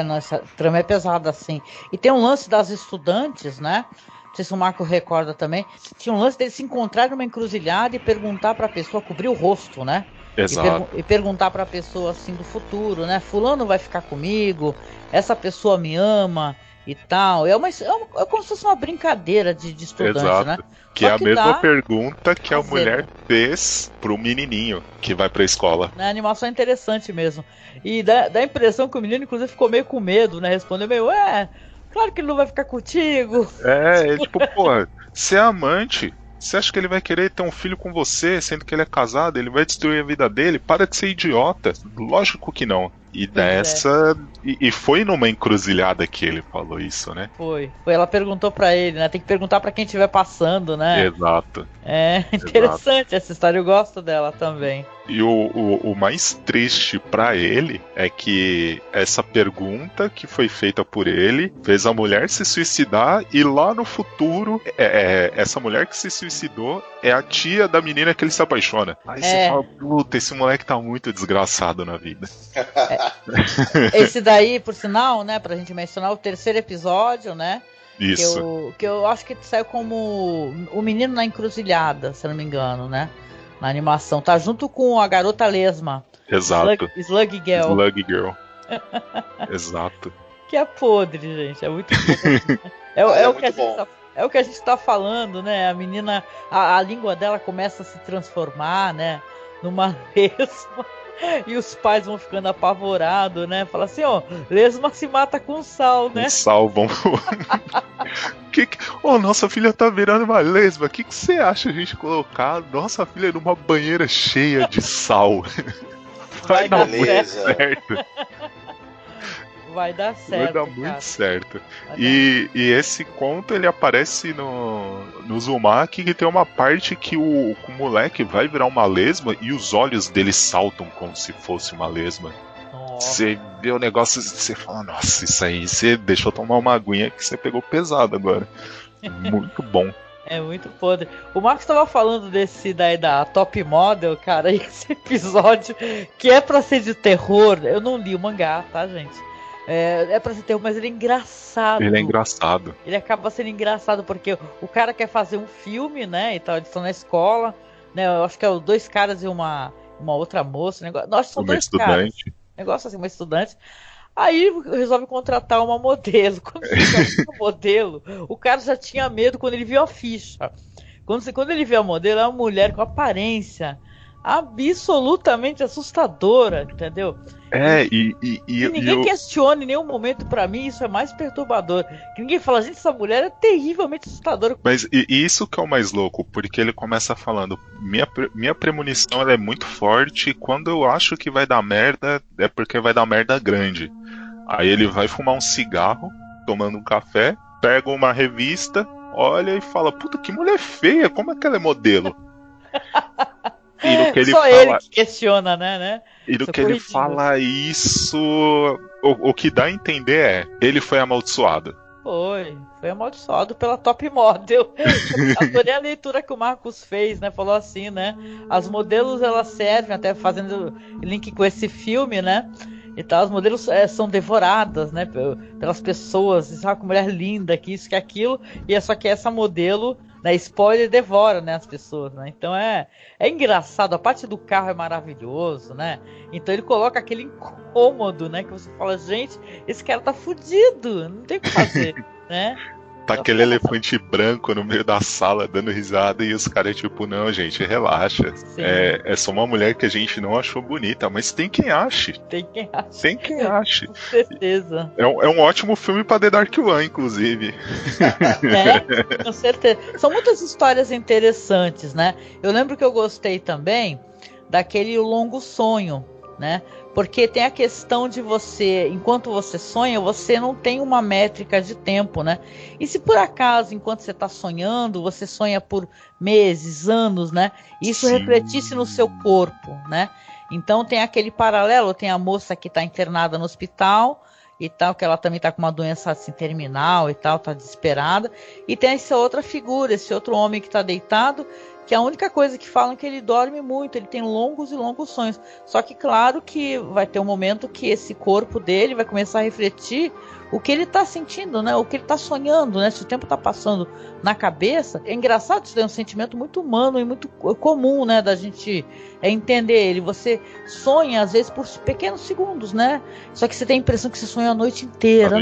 Nossa, trama é pesada, sim. E tem um lance das estudantes, né? Não sei se o Marco recorda também. Tinha um lance deles se encontrarem numa encruzilhada e perguntar pra pessoa, cobrir o rosto, né? Exato. E perguntar pra pessoa assim do futuro, né? Fulano vai ficar comigo, essa pessoa me ama e tal. É como se fosse uma brincadeira de estudante, exato, né? Que é a mesma pergunta que a mulher fez pro menininho que vai pra escola. A animação é interessante mesmo. E dá a impressão que o menino, inclusive, ficou meio com medo, né? Respondeu meio, claro que ele não vai ficar contigo. Tipo, porra, você é amante. Você acha que ele vai querer ter um filho com você, sendo que ele é casado? Ele vai destruir a vida dele? Para de ser idiota. Lógico que não. E dessa. E foi numa encruzilhada que ele falou isso, né? Foi. Ela perguntou pra ele, né? Tem que perguntar pra quem estiver passando, né? Exato. É interessante essa história, eu gosto dela também. E o mais triste pra ele é que essa pergunta que foi feita por ele fez a mulher se suicidar, e lá no futuro, essa mulher que se suicidou é a tia da menina que ele se apaixona. Aí você fala: puta, esse moleque tá muito desgraçado na vida. Esse daí, por sinal, né, pra gente mencionar, o terceiro episódio, né? Isso. Que eu acho que saiu como O Menino na Encruzilhada, se eu não me engano, né? Na animação. Tá junto com a garota lesma. Exato. Slug Girl. Slug Girl. Exato. Que é podre, gente. É muito podre. É o que a gente tá falando, né? A menina, a língua dela começa a se transformar, né? Numa lesma. E os pais vão ficando apavorados, né? Fala assim, lesma se mata com sal, né? Com sal, vamos... nossa filha tá virando uma lesma. O que você acha a gente colocar nossa filha numa banheira cheia de sal? Vai dar muito certo. Vai dar certo. Vai dar muito certo. E esse conto, ele aparece no Uzumaki, que tem uma parte que o moleque vai virar uma lesma e os olhos dele saltam como se fosse uma lesma. Você vê o negócio e você fala: nossa, isso aí, você deixou tomar uma aguinha que você pegou pesado agora. Muito bom. É muito podre. O Marcos estava falando desse daí da Top Model, cara, e esse episódio que é pra ser de terror. Eu não li o mangá, tá, gente? É pra ser terror, mas ele é engraçado. Ele é engraçado. Ele acaba sendo engraçado porque o cara quer fazer um filme, né? E tal, eles estão na escola, né? Eu acho que é dois caras e uma outra moça. Negócio, nossa, são dois caras. Negócio assim, uma estudante. Aí resolve contratar uma modelo. Quando chega uma modelo, o cara já tinha medo quando ele viu a ficha. Quando ele viu a modelo, é uma mulher com aparência absolutamente assustadora, entendeu? E ninguém questiona em nenhum momento. Pra mim isso é mais perturbador, que ninguém fala: gente, essa mulher é terrivelmente assustadora. Mas isso que é o mais louco, porque ele começa falando: minha premonição ela é muito forte, e quando eu acho que vai dar merda, é porque vai dar merda grande. Aí ele vai fumar um cigarro, tomando um café, pega uma revista, olha e fala: puta, que mulher feia, como é que ela é modelo? E no que ele Só ele que questiona, né? E no que ele fala isso, o que dá a entender ele foi amaldiçoado. Foi amaldiçoado pela Top Model. Adorei a leitura que o Marcos fez, né? Falou assim, né? As modelos, elas servem, até fazendo link com esse filme, né? Então as modelos são devoradas, né, pelas pessoas, sabe, que mulher linda, que isso, que aquilo, e só que essa modelo, né, spoiler, devora, né, as pessoas, né? Então é engraçado, a parte do carro é maravilhoso, né? Então ele coloca aquele incômodo, né, que você fala, gente, esse cara tá fudido, não tem o que fazer, né? Tá aquele elefante branco no meio da sala dando risada e os caras tipo, não, gente, relaxa. É só uma mulher que a gente não achou bonita, mas tem quem ache. Tem quem ache. Tem quem ache. Com certeza. É um ótimo filme pra The Dark One, inclusive. Com certeza. São muitas histórias interessantes, né? Eu lembro que eu gostei também daquele Longo Sonho, né? Porque tem a questão de você, enquanto você sonha, você não tem uma métrica de tempo, né? E se por acaso, enquanto você está sonhando, você sonha por meses, anos, né? Isso refletisse no seu corpo, né? Então tem aquele paralelo, tem a moça que está internada no hospital e tal, que ela também está com uma doença assim, terminal e tal, está desesperada. E tem essa outra figura, esse outro homem que está deitado, que a única coisa que falam é que ele dorme muito, ele tem longos e longos sonhos. Só que claro que vai ter um momento que esse corpo dele vai começar a refletir o que ele está sentindo, né? O que ele está sonhando, né? Se o tempo está passando na cabeça, é engraçado, isso é um sentimento muito humano e muito comum, né? Da gente entender ele. Você sonha às vezes por pequenos segundos, né? Só que você tem a impressão que você sonhou a noite inteira.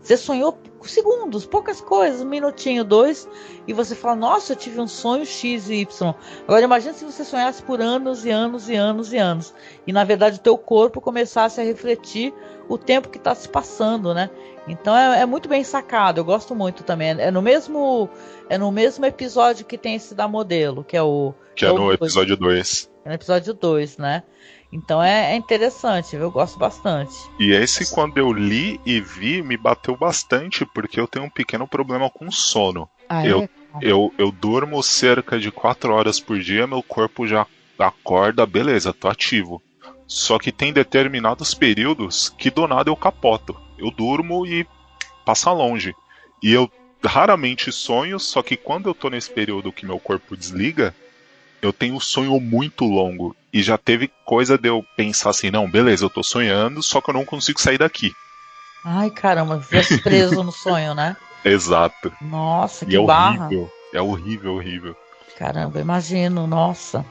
Você sonhou segundos, poucas coisas, 1 minutinho, 2, e você fala, nossa, eu tive um sonho X e Y. Agora imagina se você sonhasse por anos e anos e anos e anos, e na verdade o teu corpo começasse a refletir o tempo que está se passando, né? Então é muito bem sacado, eu gosto muito também. É no mesmo episódio que tem esse da modelo, que é o... Que é no episódio 2. É no episódio 2, né? Então é interessante, eu gosto bastante. E esse, quando eu li e vi, me bateu bastante, porque eu tenho um pequeno problema com sono. Eu durmo cerca de 4 horas por dia, meu corpo já acorda, beleza, tô ativo. Só que tem determinados períodos que do nada eu capoto. Eu durmo e passa longe. E eu raramente sonho, só que quando eu tô nesse período que meu corpo desliga, eu tenho um sonho muito longo. E já teve coisa de eu pensar assim, não, beleza, eu tô sonhando, só que eu não consigo sair daqui. Ai, caramba, viesse preso no sonho, né? Exato. Nossa, que barra. É horrível, horrível. Caramba, imagino, nossa.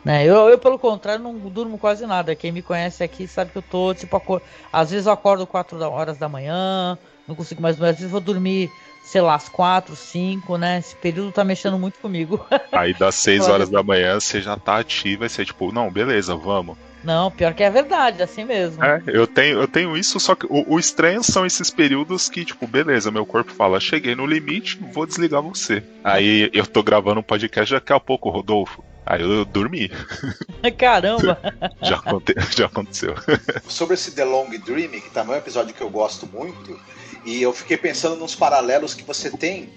Né, eu, pelo contrário, não durmo quase nada. Quem me conhece aqui sabe que eu tô, tipo, às vezes eu acordo 4 horas da manhã, não consigo mais dormir, às vezes vou dormir, sei lá, às 4, 5, né? Esse período tá mexendo muito comigo. Aí das 6 horas da manhã você já tá ativa e você tipo, não, beleza, vamos. Não, pior que é verdade, assim mesmo. Eu tenho isso, só que o estranho são esses períodos que, tipo, beleza, meu corpo fala, cheguei no limite, vou desligar você. Aí eu tô gravando um podcast daqui a pouco, Rodolfo. Aí eu dormi. Caramba! Já aconteceu. Sobre esse The Long Dream, que também é um episódio que eu gosto muito, e eu fiquei pensando nos paralelos que você tem.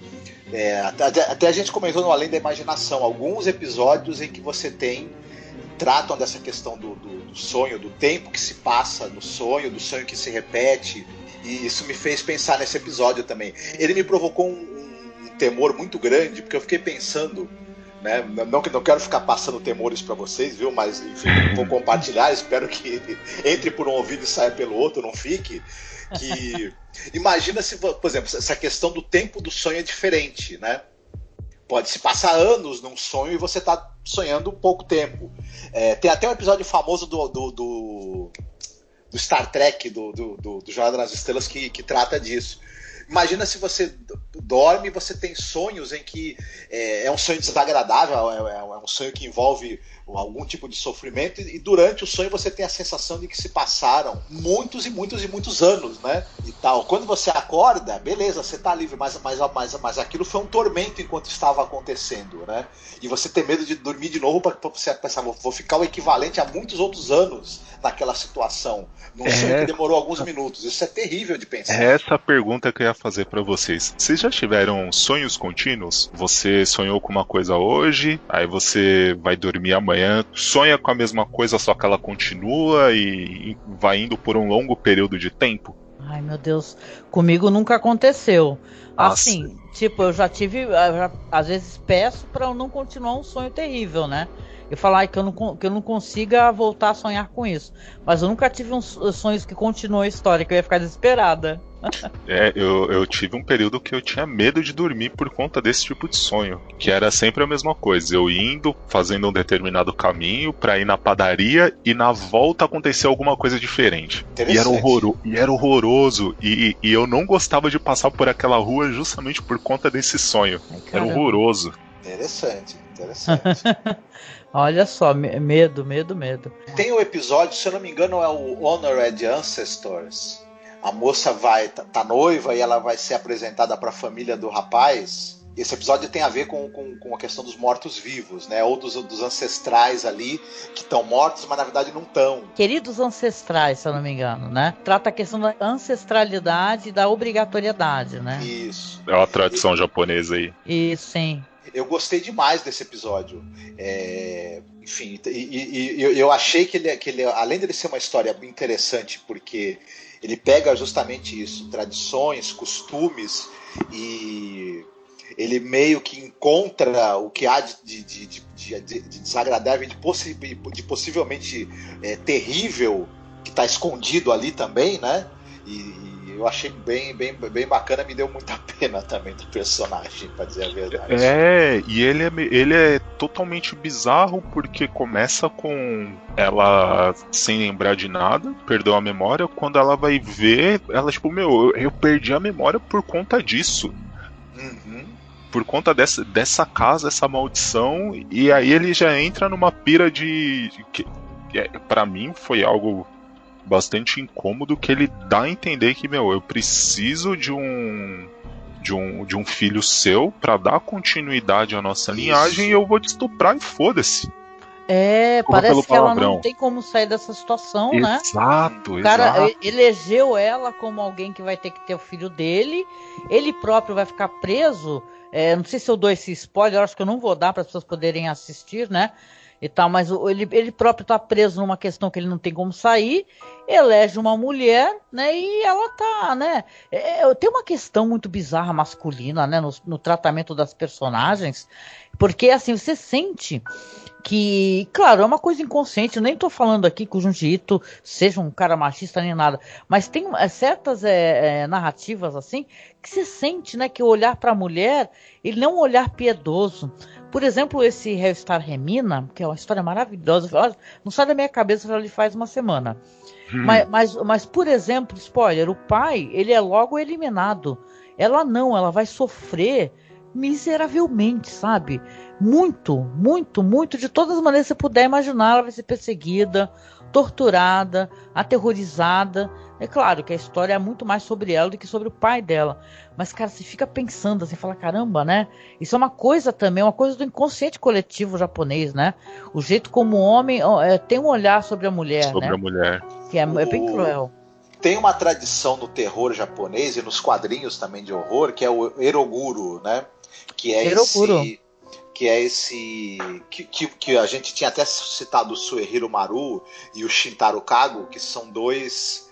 Até a gente comentou no Além da Imaginação, alguns episódios em que você tratam dessa questão do sonho, do tempo que se passa no sonho, do sonho que se repete, e isso me fez pensar nesse episódio também. Ele me provocou um temor muito grande, porque eu fiquei pensando, né, não quero ficar passando temores para vocês, viu, mas enfim, vou compartilhar, espero que entre por um ouvido e saia pelo outro, não fique, que imagina se, por exemplo, essa questão do tempo do sonho é diferente, né? Pode se passar anos num sonho e você tá sonhando pouco tempo. Tem até um episódio famoso do Star Trek, do Jornada nas Estrelas, que trata disso. Imagina se você dorme e você tem sonhos em que é um sonho desagradável, é um sonho que envolve algum tipo de sofrimento, e durante o sonho você tem a sensação de que se passaram muitos e muitos e muitos anos, né? E tal. Quando você acorda, beleza, você tá livre, mas aquilo foi um tormento enquanto estava acontecendo, né? E você tem medo de dormir de novo para você pensar, vou ficar o equivalente a muitos outros anos naquela situação, num sonho que demorou alguns minutos. Isso é terrível de pensar. Essa pergunta que eu ia fazer para vocês. Vocês já tiveram sonhos contínuos? Você sonhou com uma coisa hoje, aí você vai dormir amanhã, sonha com a mesma coisa, só que ela continua e vai indo por um longo período de tempo? Ai, meu Deus, comigo nunca aconteceu. Assim, tipo, eu já tive, às vezes peço pra eu não continuar um sonho terrível, né? Eu falar que eu não consiga voltar a sonhar com isso. Mas eu nunca tive uns sonhos que continuam a história, que eu ia ficar desesperada. Eu tive um período que eu tinha medo de dormir por conta desse tipo de sonho, que era sempre a mesma coisa, eu indo, fazendo um determinado caminho pra ir na padaria e na volta acontecia alguma coisa diferente. E era horroroso, e eu não gostava de passar por aquela rua justamente por conta desse sonho. Ai, era horroroso. Interessante. Olha só, medo. Tem um episódio, se eu não me engano, é o Honored Ancestors. A moça tá noiva e ela vai ser apresentada para a família do rapaz. Esse episódio tem a ver com a questão dos mortos-vivos, né? Ou dos ancestrais ali que estão mortos, mas na verdade não estão. Queridos ancestrais, se eu não me engano, né? Trata a questão da ancestralidade e da obrigatoriedade, né? Isso. É uma tradição japonesa aí. Isso, sim. Eu gostei demais desse episódio. Enfim, eu achei que ele, além de ele ser uma história interessante, porque ele pega justamente isso, tradições, costumes, e ele meio que encontra o que há de desagradável, de possivelmente terrível, que está escondido ali também, né? E eu achei bem bacana, me deu muita pena também do personagem, pra dizer a verdade. E ele é totalmente bizarro, porque começa com ela sem lembrar de nada, perdeu a memória, quando ela vai ver, ela tipo, eu perdi a memória por conta disso. Uhum. Por conta dessa casa, essa maldição, e aí ele já entra numa pira que pra mim foi algo bastante incômodo, que ele dá a entender que, eu preciso de um filho seu pra dar continuidade à nossa linhagem, e eu vou te estuprar e foda-se. Parece que ela não tem como sair dessa situação, né? Exato, o cara elegeu ela como alguém que vai ter que ter o filho dele, ele próprio vai ficar preso. Não sei se eu dou esse spoiler, eu acho que eu não vou dar para as pessoas poderem assistir, né? E tal, mas ele próprio está preso numa questão que ele não tem como sair, elege uma mulher, né? E ela tá, né? Tem uma questão muito bizarra masculina, né? No tratamento das personagens, porque assim você sente que, claro, é uma coisa inconsciente. Eu nem tô falando aqui que o Junji Ito seja um cara machista nem nada, mas tem certas narrativas assim que você sente, né, que o olhar para a mulher, ele não é um olhar piedoso. Por exemplo, esse Hellstar Remina, que é uma história maravilhosa, não sai da minha cabeça, já lhe faz uma semana. Mas, por exemplo, spoiler, o pai, ele é logo eliminado. Ela não, ela vai sofrer miseravelmente, sabe? Muito, de todas as maneiras que você puder imaginar, ela vai ser perseguida, torturada, aterrorizada. É claro que a história é muito mais sobre ela do que sobre o pai dela. Mas, cara, você fica pensando assim, fala, caramba, né? Isso é uma coisa também, uma coisa do inconsciente coletivo japonês, né? O jeito como o homem tem um olhar sobre a mulher, sobre a mulher. Que é bem cruel. Tem uma tradição no terror japonês e nos quadrinhos também de horror, que é o Eroguro, né? Que é esse que a gente tinha até citado o Suehiro Maru e o Shintaro Kago, que são dois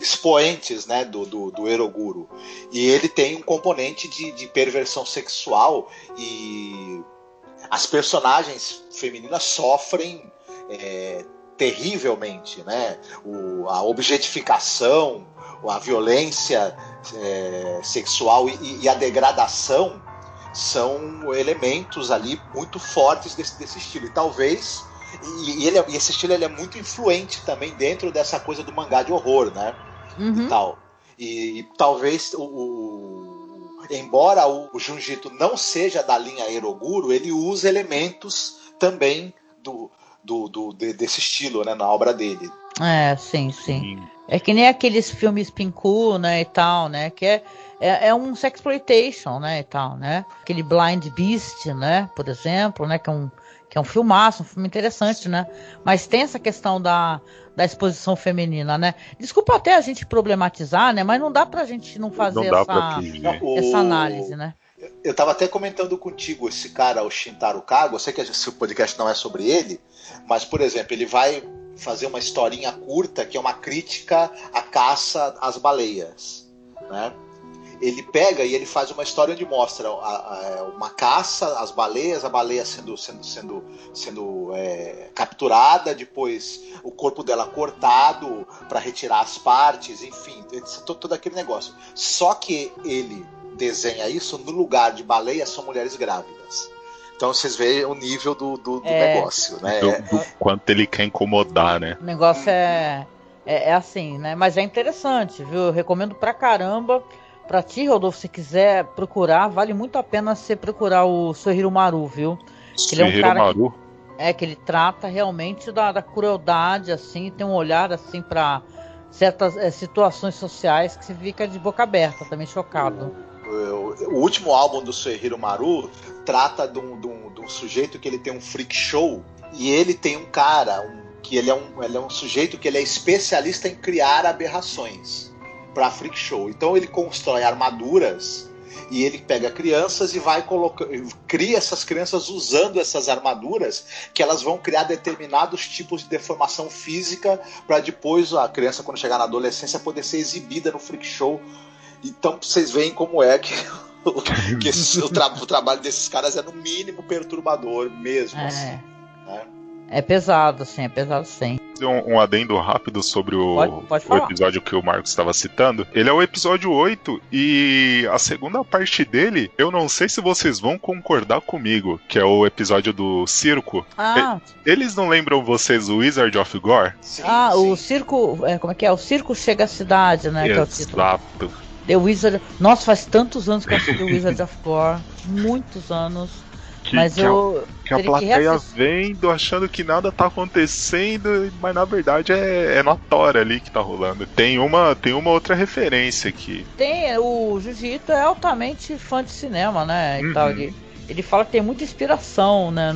expoentes, né, do Eroguro. E ele tem um componente de perversão sexual, e as personagens femininas sofrem terrivelmente, né? A objetificação, a violência sexual e a degradação são elementos ali muito fortes desse estilo. E talvez esse estilo ele é muito influente também dentro dessa coisa do mangá de horror, né? Uhum. E tal. E talvez embora o Junji Ito não seja da linha Eroguro, ele usa elementos também desse estilo, né, na obra dele. Sim. É que nem aqueles filmes Pinku, né, e tal, né, que é um sexploitation, né, e tal, né. Aquele Blind Beast, né, por exemplo, né, que é um filmaço, um filme interessante, né. Mas tem essa questão da exposição feminina, né. Desculpa até a gente problematizar, né, mas não dá pra gente não fazer essa análise, né. Eu estava até comentando contigo esse cara, o Shintaro Kago. Eu sei que o podcast não é sobre ele, mas, por exemplo, ele vai fazer uma historinha curta que é uma crítica à caça às baleias, né? Ele pega e ele faz uma história onde mostra uma caça às baleias, a baleia sendo capturada, depois o corpo dela cortado para retirar as partes, enfim, todo aquele negócio. Só que ele desenha isso no lugar de baleia são mulheres grávidas. Então vocês veem o nível do negócio, né? Do quanto ele quer incomodar, né? O negócio é assim, né? Mas é interessante, viu? Eu recomendo pra caramba. Pra ti, Rodolfo, se quiser procurar, vale muito a pena você procurar o Soichiro Maru, viu? Ele é um cara Maru? que ele trata realmente da crueldade, assim, tem um olhar, assim, pra certas situações sociais que você fica de boca aberta, também chocado. O último álbum do Soichiro Maru trata de um sujeito que ele tem um freak show, e ele tem um cara, que ele é um sujeito que ele é especialista em criar aberrações para freak show. Então ele constrói armaduras e ele pega crianças e cria essas crianças usando essas armaduras, que elas vão criar determinados tipos de deformação física para depois a criança, quando chegar na adolescência, poder ser exibida no freak show. Então vocês veem como é que o trabalho desses caras é no mínimo perturbador mesmo. Assim, né? É pesado, sim, Um adendo rápido sobre o episódio que o Marcos estava citando. Ele é o episódio 8 e a segunda parte dele, eu não sei se vocês vão concordar comigo, que é o episódio do circo. Eles não lembram vocês o Wizard of Gore? Sim. O circo, como é que é? O circo chega à cidade, né? Exato. The Wizard. Nossa, faz tantos anos que eu assisti o Wizard of Gore. Muitos anos. Que a plateia vendo, achando que nada tá acontecendo, mas na verdade é na tora ali que tá rolando. Tem uma outra referência aqui. O Jiu-Jitsu é altamente fã de cinema, né? E tal, ele fala que tem muita inspiração, né?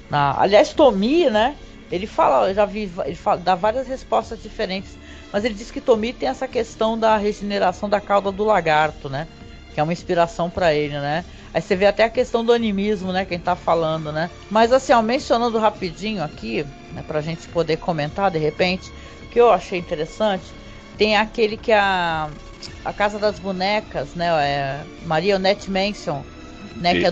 Aliás, Tomi, né? Ele fala, dá várias respostas diferentes, mas ele diz que Tomi tem essa questão da regeneração da cauda do lagarto, né? Que é uma inspiração pra ele, né? Aí você vê até a questão do animismo, né? Quem tá falando, né? Mas assim, mencionando rapidinho aqui, né, pra gente poder comentar de repente, que eu achei interessante, tem aquele que a Casa das Bonecas, né? Marionette Mansion, né? Que é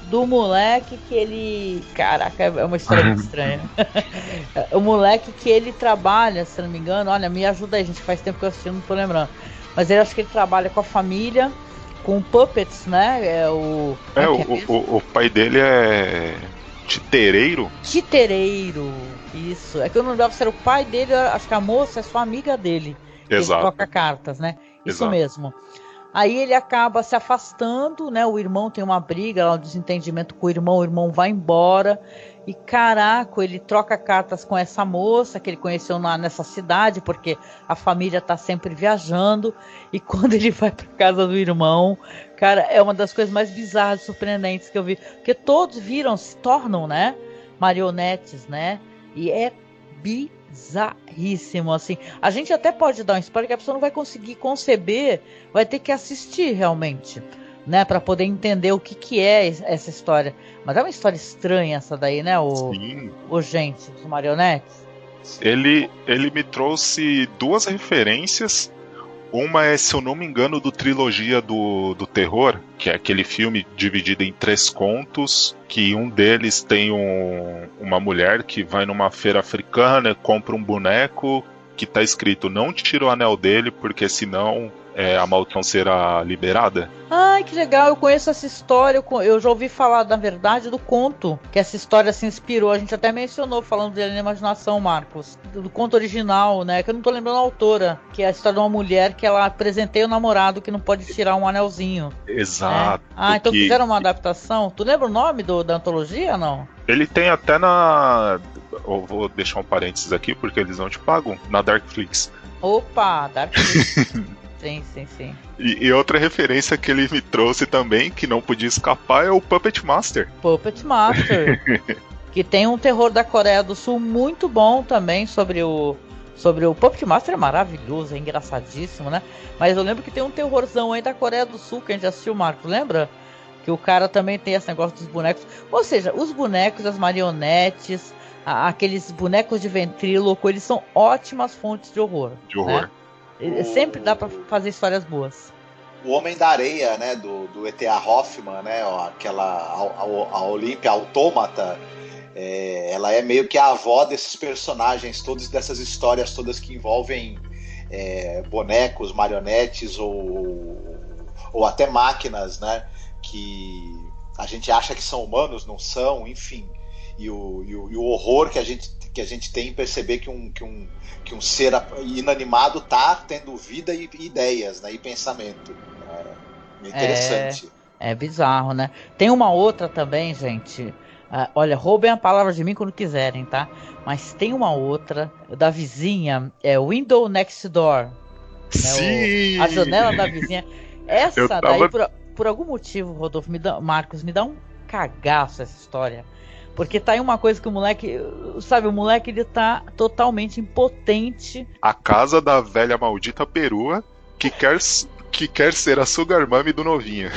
do moleque que ele... Caraca, é uma história muito estranha. O moleque que ele trabalha, se não me engano, olha, me ajuda aí, gente, faz tempo que eu assisti, não tô lembrando. Mas ele acho que ele trabalha com a família, com puppets, né? O pai dele é titereiro. Titereiro, isso. É que eu não lembro se era o pai dele, acho que a moça é só amiga dele. Exato. Ele troca cartas, né? Isso Exato. Mesmo. Aí ele acaba se afastando, né? O irmão tem uma briga, um desentendimento com o irmão vai embora. E caraca, ele troca cartas com essa moça que ele conheceu nessa cidade, porque a família tá sempre viajando. E quando ele vai pra casa do irmão, cara, é uma das coisas mais bizarras e surpreendentes que eu vi. Porque todos se tornam, né? Marionetes, né? E é bizarríssimo, assim. A gente até pode dar um spoiler que a pessoa não vai conseguir conceber, vai ter que assistir realmente, né, para poder entender o que é essa história. Mas é uma história estranha essa daí, né, gente, os marionetes. Ele me trouxe duas referências. Uma é, se eu não me engano, do Trilogia do Terror, que é aquele filme dividido em 3 contos, que um deles tem uma mulher que vai numa feira africana, compra um boneco que tá escrito: não tira o anel dele, porque senão a maldição será liberada. Ai, que legal, eu conheço essa história, eu já ouvi falar, na verdade, do conto, que essa história se inspirou, a gente até mencionou, falando dele na imaginação, Marcos, do conto original, né, que eu não tô lembrando a autora, que é a história de uma mulher que ela presenteia o namorado que não pode tirar um anelzinho. Exato. Né? Então fizeram uma adaptação, tu lembra o nome da antologia, não? Ele tem até eu vou deixar um parênteses aqui, porque eles não te pagam, na Darkflix. Opa, Darkflix. Sim. E outra referência que ele me trouxe também, que não podia escapar, é o Puppet Master. Puppet Master. Que tem um terror da Coreia do Sul muito bom também sobre o Puppet Master. É maravilhoso, é engraçadíssimo, né? Mas eu lembro que tem um terrorzão aí da Coreia do Sul que a gente assistiu, Marcos, lembra? Que o cara também tem esse negócio dos bonecos. Ou seja, os bonecos, as marionetes, aqueles bonecos de ventríloco, eles são ótimas fontes de horror. De horror. Né? Sempre dá pra fazer histórias boas. O Homem da Areia, né, do E.T.A. Hoffman, né, ó, a Olímpia Autômata, ela é meio que a avó desses personagens todos, dessas histórias todas que envolvem bonecos, marionetes ou até máquinas, né, que a gente acha que são humanos, não são, enfim. E o horror que a gente tem em perceber que um ser inanimado tá tendo vida e ideias, né, e pensamento. É interessante. É bizarro, né? Tem uma outra também, gente. Olha, roubem a palavra de mim quando quiserem, tá? Mas tem uma outra da vizinha, Window Next Door. Sim! A janela da vizinha. Essa daí, tava... por algum motivo, Rodolfo, Marcos, me dá um cagaço essa história. Porque tá aí uma coisa que o moleque, sabe, o moleque ele tá totalmente impotente. A casa da velha maldita perua que quer ser a sugar mummy do novinho.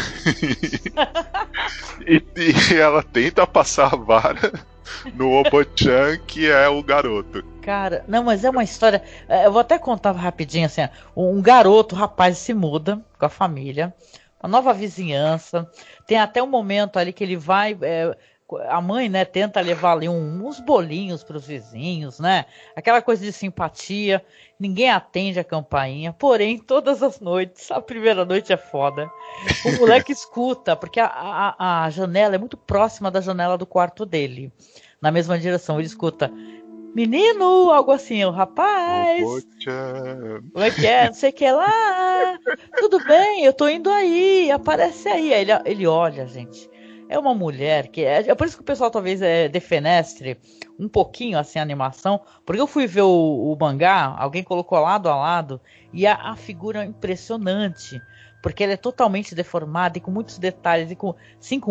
e ela tenta passar a vara no Obo-chan, que é o garoto. Cara, não, mas é uma história. Eu vou até contar rapidinho assim. Um garoto, rapaz, se muda com a família, uma nova vizinhança. Tem até um momento ali que ele vai. A mãe, né, tenta levar ali uns bolinhos para os vizinhos, né? Aquela coisa de simpatia. Ninguém atende a campainha. Porém, todas as noites, a primeira noite é foda. O moleque escuta, porque a janela é muito próxima da janela do quarto dele. Na mesma direção, ele escuta: menino, algo assim, o rapaz. Como é que é? Não sei o que lá. Tudo bem, eu tô indo aí, aparece aí. Aí ele olha, gente. É uma mulher que é por isso que o pessoal talvez defenestre um pouquinho assim a animação, porque eu fui ver o mangá, alguém colocou lado a lado e a figura é impressionante, porque ela é totalmente deformada e com muitos detalhes e com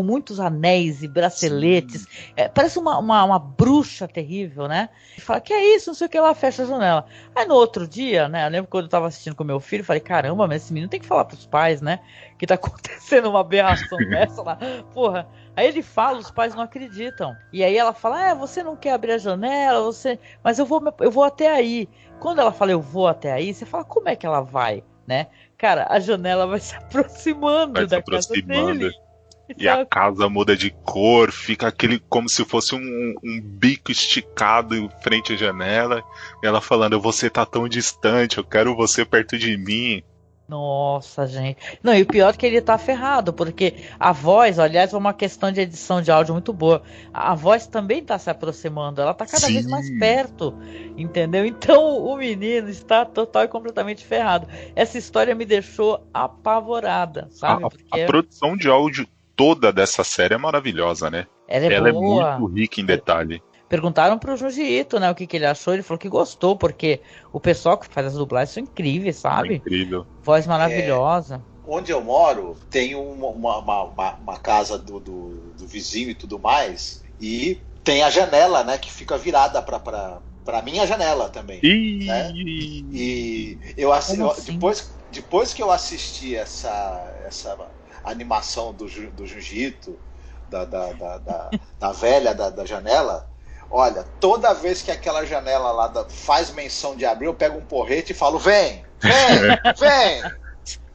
muitos anéis e braceletes. Parece uma bruxa terrível, né? E fala, que é isso? Não sei o que, ela fecha a janela. Aí no outro dia, né? Eu lembro quando eu tava assistindo com meu filho, falei, caramba, mas esse menino tem que falar pros pais, né? Que tá acontecendo uma aberração dessa lá. Porra. Aí ele fala, os pais não acreditam. E aí ela fala, você não quer abrir a janela, mas eu vou até aí. Quando ela fala, eu vou até aí, você fala, como é que ela vai, né? Cara, a janela vai se aproximando da casa dele. E a casa muda de cor, fica aquele como se fosse um bico esticado em frente à janela. E ela falando, você tá tão distante, eu quero você perto de mim. Nossa, gente. Não, e o pior é que ele tá ferrado, porque a voz, aliás, é uma questão de edição de áudio muito boa. A voz também tá se aproximando, ela tá cada vez mais perto, entendeu? Então o menino está total e completamente ferrado. Essa história me deixou apavorada, sabe? A produção de áudio toda dessa série é maravilhosa, né? Ela boa. É muito rica em detalhe. Perguntaram pro Junji Ito, né, o que ele achou. Ele falou que gostou, porque o pessoal que faz as dublagens são incríveis, sabe? Incrível. Voz maravilhosa. Onde eu moro, tem uma casa do vizinho e tudo mais, e tem a janela, né, que fica virada pra minha janela também. Né? E depois que eu assisti essa animação do Junji Ito, da velha da janela, olha, toda vez que aquela janela lá faz menção de abrir, eu pego um porrete e falo, vem!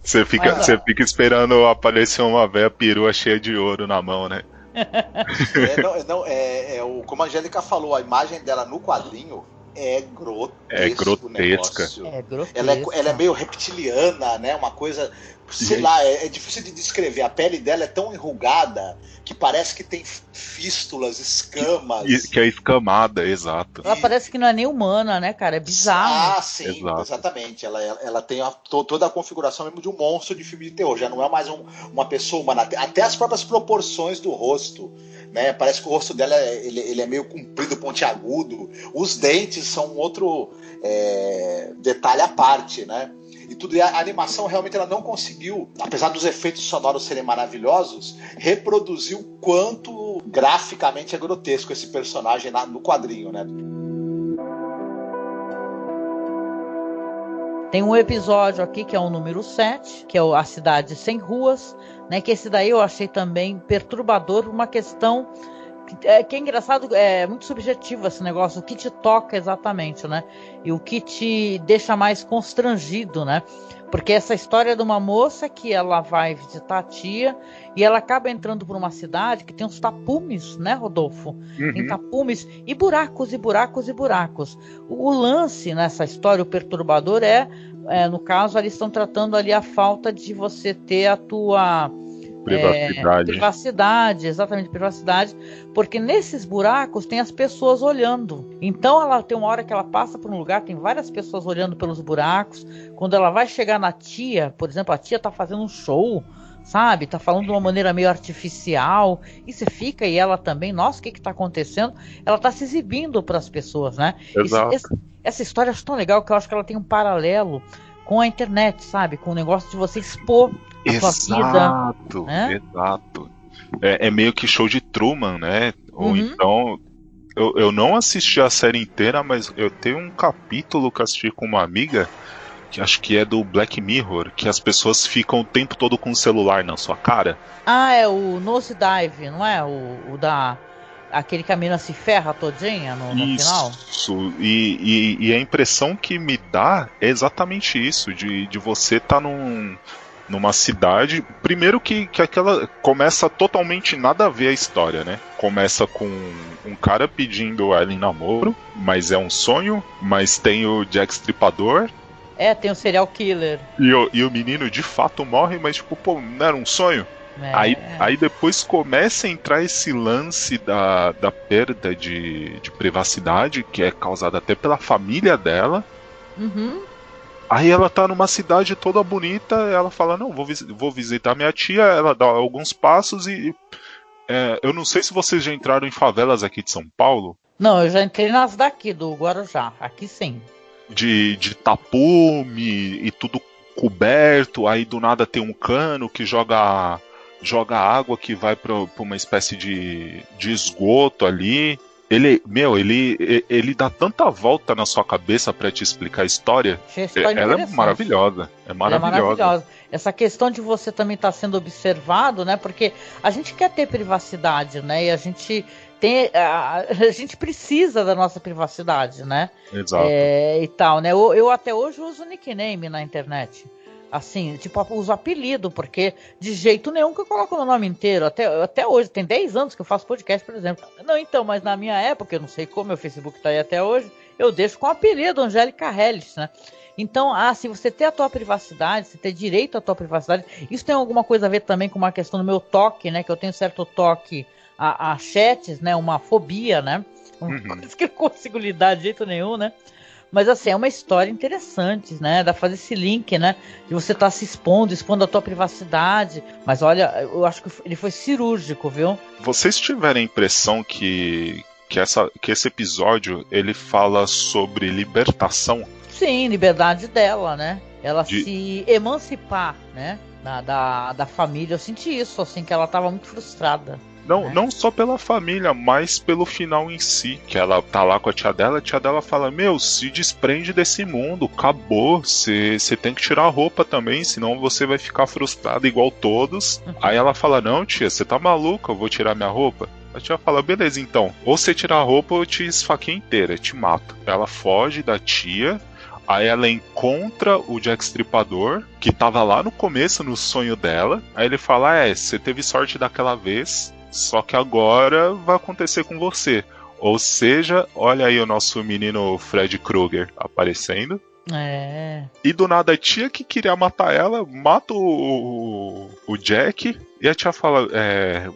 Você fica esperando aparecer uma velha perua cheia de ouro na mão, né? Como a Angélica falou, a imagem dela no quadrinho é grotesca. Ela é meio reptiliana, né? Uma coisa, sei lá, é difícil de descrever. A pele dela é tão enrugada que parece que tem fístulas, escamas. Que é escamada, exato. Ela parece que não é nem humana, né, cara? É bizarro. Ah, sim, exatamente. Ela tem toda a configuração mesmo de um monstro de filme de terror. Já não é mais uma pessoa humana. Até as próprias proporções do rosto, né? Parece que o rosto dela ele é meio comprido, pontiagudo. Os dentes são um outro detalhe à parte, né? E tudo, e a animação realmente ela não conseguiu, apesar dos efeitos sonoros serem maravilhosos, reproduzir o quanto graficamente é grotesco esse personagem no quadrinho, né? Tem um episódio aqui que é o número 7, que é A Cidade Sem Ruas, né? Que esse daí eu achei também perturbador, uma questão que é engraçado, é muito subjetivo esse negócio, o que te toca exatamente, né? E o que te deixa mais constrangido, né? Porque essa história é de uma moça que ela vai visitar a tia e ela acaba entrando por uma cidade que tem uns tapumes, né, Rodolfo? Tem tapumes e buracos e buracos e buracos. O lance nessa história, o perturbador no caso, eles estão tratando ali a falta de você ter a tua privacidade, exatamente, privacidade, porque nesses buracos tem as pessoas olhando. Então ela tem uma hora que ela passa por um lugar, tem várias pessoas olhando pelos buracos. Quando ela vai chegar na tia, por exemplo, a tia tá fazendo um show, sabe? Tá falando de uma maneira meio artificial, e você fica, e ela também, nossa, o que tá acontecendo? Ela tá se exibindo para as pessoas, né? Essa história eu acho tão legal que eu acho que ela tem um paralelo com a internet, sabe? Com o negócio de você expor a sua vida. Né? Exato. É meio que show de Truman, né? Ou então, eu não assisti a série inteira, mas eu tenho um capítulo que assisti com uma amiga, que acho que é do Black Mirror, que as pessoas ficam o tempo todo com o celular na sua cara. Ah, é o Nose Dive, não é? O da... Aquele que a mina se ferra todinha no final? Isso, e a impressão que me dá é exatamente isso, de você estar numa cidade. Primeiro que aquela começa totalmente nada a ver a história, né? Começa com um cara pedindo ela em namoro, mas é um sonho, mas tem o Jack Stripador. Tem o serial killer. E o menino de fato morre, mas tipo, pô, não era um sonho? Aí depois começa a entrar esse lance da perda de privacidade, que é causada até pela família dela. Aí ela tá numa cidade toda bonita, ela fala, não, vou visitar minha tia, ela dá alguns passos eu não sei se vocês já entraram em favelas aqui de São Paulo. Não, eu já entrei nas daqui, do Guarujá, aqui sim. De tapume e tudo coberto, aí do nada tem um cano que joga água que vai pra uma espécie de esgoto ali. Ele dá tanta volta na sua cabeça pra te explicar a história. Ela é maravilhosa. É maravilhosa. Essa questão de você também estar sendo observado, né? Porque a gente quer ter privacidade, né? E a gente precisa da nossa privacidade, né? Exato. E tal, né? Eu até hoje uso nickname na internet. Assim, tipo, uso apelido, porque de jeito nenhum que eu coloco o meu nome inteiro. Até hoje, tem 10 anos que eu faço podcast, por exemplo. Não, então, mas na minha época, eu não sei como, meu Facebook tá aí até hoje, eu deixo com o apelido Angélica Helles, né? Então, se você ter a tua privacidade, se ter direito à tua privacidade, isso tem alguma coisa a ver também com uma questão do meu toque, né? Que eu tenho certo toque a chats, né? Uma fobia, né? Uma coisa que eu não consigo lidar de jeito nenhum, né? Mas assim, é uma história interessante, né? Dá pra fazer esse link, né? De você estar se expondo a tua privacidade. Mas olha, eu acho que ele foi cirúrgico, viu? Vocês tiveram a impressão que esse episódio, ele fala sobre libertação? Sim, liberdade dela, né? Ela se emancipar, né? Da família. Eu senti isso, assim, que ela tava muito frustrada. Não só pela família, mas pelo final em si. Que ela tá lá com a tia dela fala, se desprende desse mundo, acabou, você tem que tirar a roupa também, senão você vai ficar frustrada igual todos. Aí ela fala, não tia, você tá maluca, eu vou tirar minha roupa? A tia fala, beleza então, ou você tira a roupa ou eu te esfaqueio inteira, te mato. Ela foge da tia. Aí ela encontra o Jack Stripador, que tava lá no começo, no sonho dela. Aí ele fala, você teve sorte daquela vez, só que agora vai acontecer com você. Ou seja, olha aí o nosso menino Fred Krueger aparecendo. E do nada a tia que queria matar ela, mata o Jack. E a tia fala,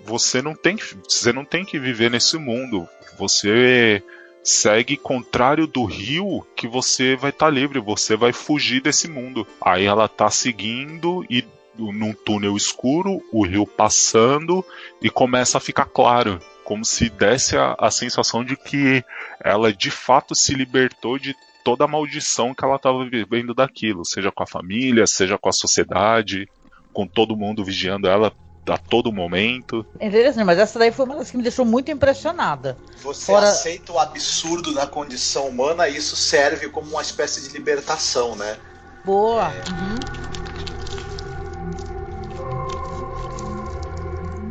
você não tem que viver nesse mundo. Você segue contrário do rio que você vai estar livre, você vai fugir desse mundo. Aí ela tá seguindo e num túnel escuro, o rio passando e começa a ficar claro, como se desse a sensação de que ela de fato se libertou de toda a maldição que ela estava vivendo daquilo, seja com a família, seja com a sociedade, com todo mundo vigiando ela a todo momento. É interessante, mas essa daí foi uma das que me deixou muito impressionada. Você aceita o absurdo da condição humana e isso serve como uma espécie de libertação, né? Boa.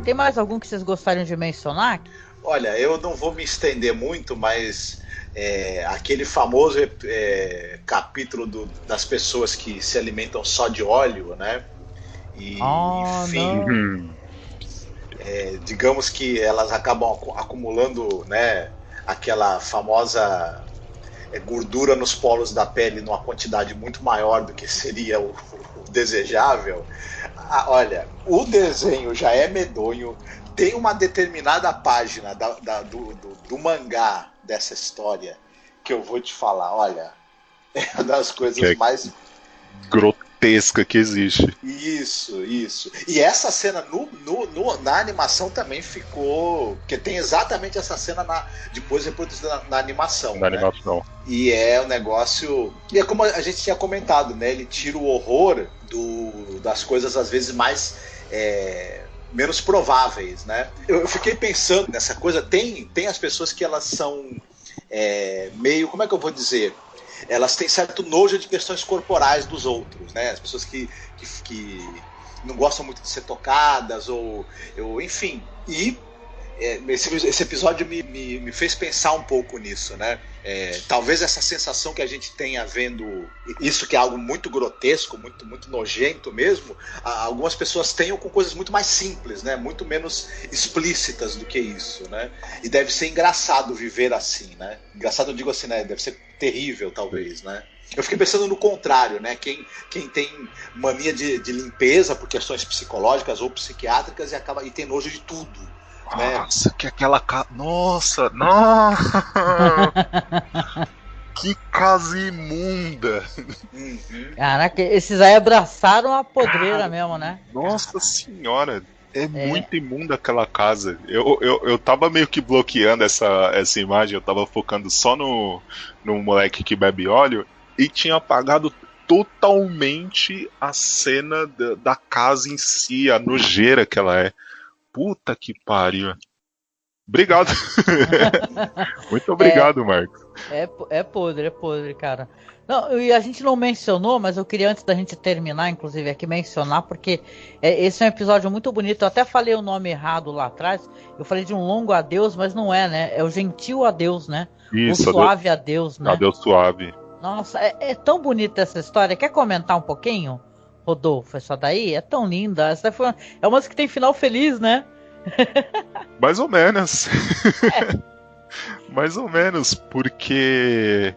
Tem mais algum que vocês gostariam de mencionar? Olha, eu não vou me estender muito, mas aquele famoso capítulo das pessoas que se alimentam só de óleo, né? E, enfim, digamos que elas acabam acumulando, né, aquela famosa gordura nos polos da pele numa quantidade muito maior do que seria o desejável. Olha, o desenho já é medonho. Tem uma determinada página do mangá dessa história que eu vou te falar, olha, é uma das coisas mais grotesca que existe. Isso. E essa cena na animação também ficou, porque tem exatamente essa cena depois reproduzida na animação. Na né? animação. E é um negócio, e é como a gente tinha comentado, né? Ele tira o horror das coisas às vezes mais menos prováveis, né? Eu fiquei pensando nessa coisa. Tem as pessoas que elas são meio, como é que eu vou dizer? Elas têm certo nojo de questões corporais dos outros, né? As pessoas que não gostam muito de ser tocadas, ou enfim. E esse episódio me fez pensar um pouco nisso, né? Talvez essa sensação que a gente tenha vendo isso, que é algo muito grotesco, muito, muito nojento mesmo, algumas pessoas tenham com coisas muito mais simples, né? Muito menos explícitas do que isso, né? E deve ser engraçado viver assim, né? Engraçado eu digo assim, né? Deve ser terrível, talvez, né? Eu fiquei pensando no contrário, né? Quem tem mania de limpeza por questões psicológicas ou psiquiátricas e tem nojo de tudo. Nossa, que aquela Nossa! Que casa imunda! Caraca, esses aí abraçaram a podreira mesmo, né? Nossa senhora! É muito imunda aquela casa. Eu tava meio que bloqueando essa imagem, eu tava focando só no moleque que bebe óleo e tinha apagado totalmente a cena da casa em si, a nojeira que ela é. Puta que pariu. Obrigado. Muito obrigado, Marcos. É podre, cara. Não, e a gente não mencionou, mas eu queria, antes da gente terminar, inclusive, aqui mencionar, porque esse é um episódio muito bonito. Eu até falei o nome errado lá atrás. Eu falei de um longo adeus, mas não é, né? É o gentil adeus, né? Isso, o suave adeus, né? Adeus suave. Nossa, é tão bonita essa história. Quer comentar um pouquinho, Rodolfo? Essa daí é tão linda. Essa é uma que tem final feliz, né? Mais ou menos. Mais ou menos, porque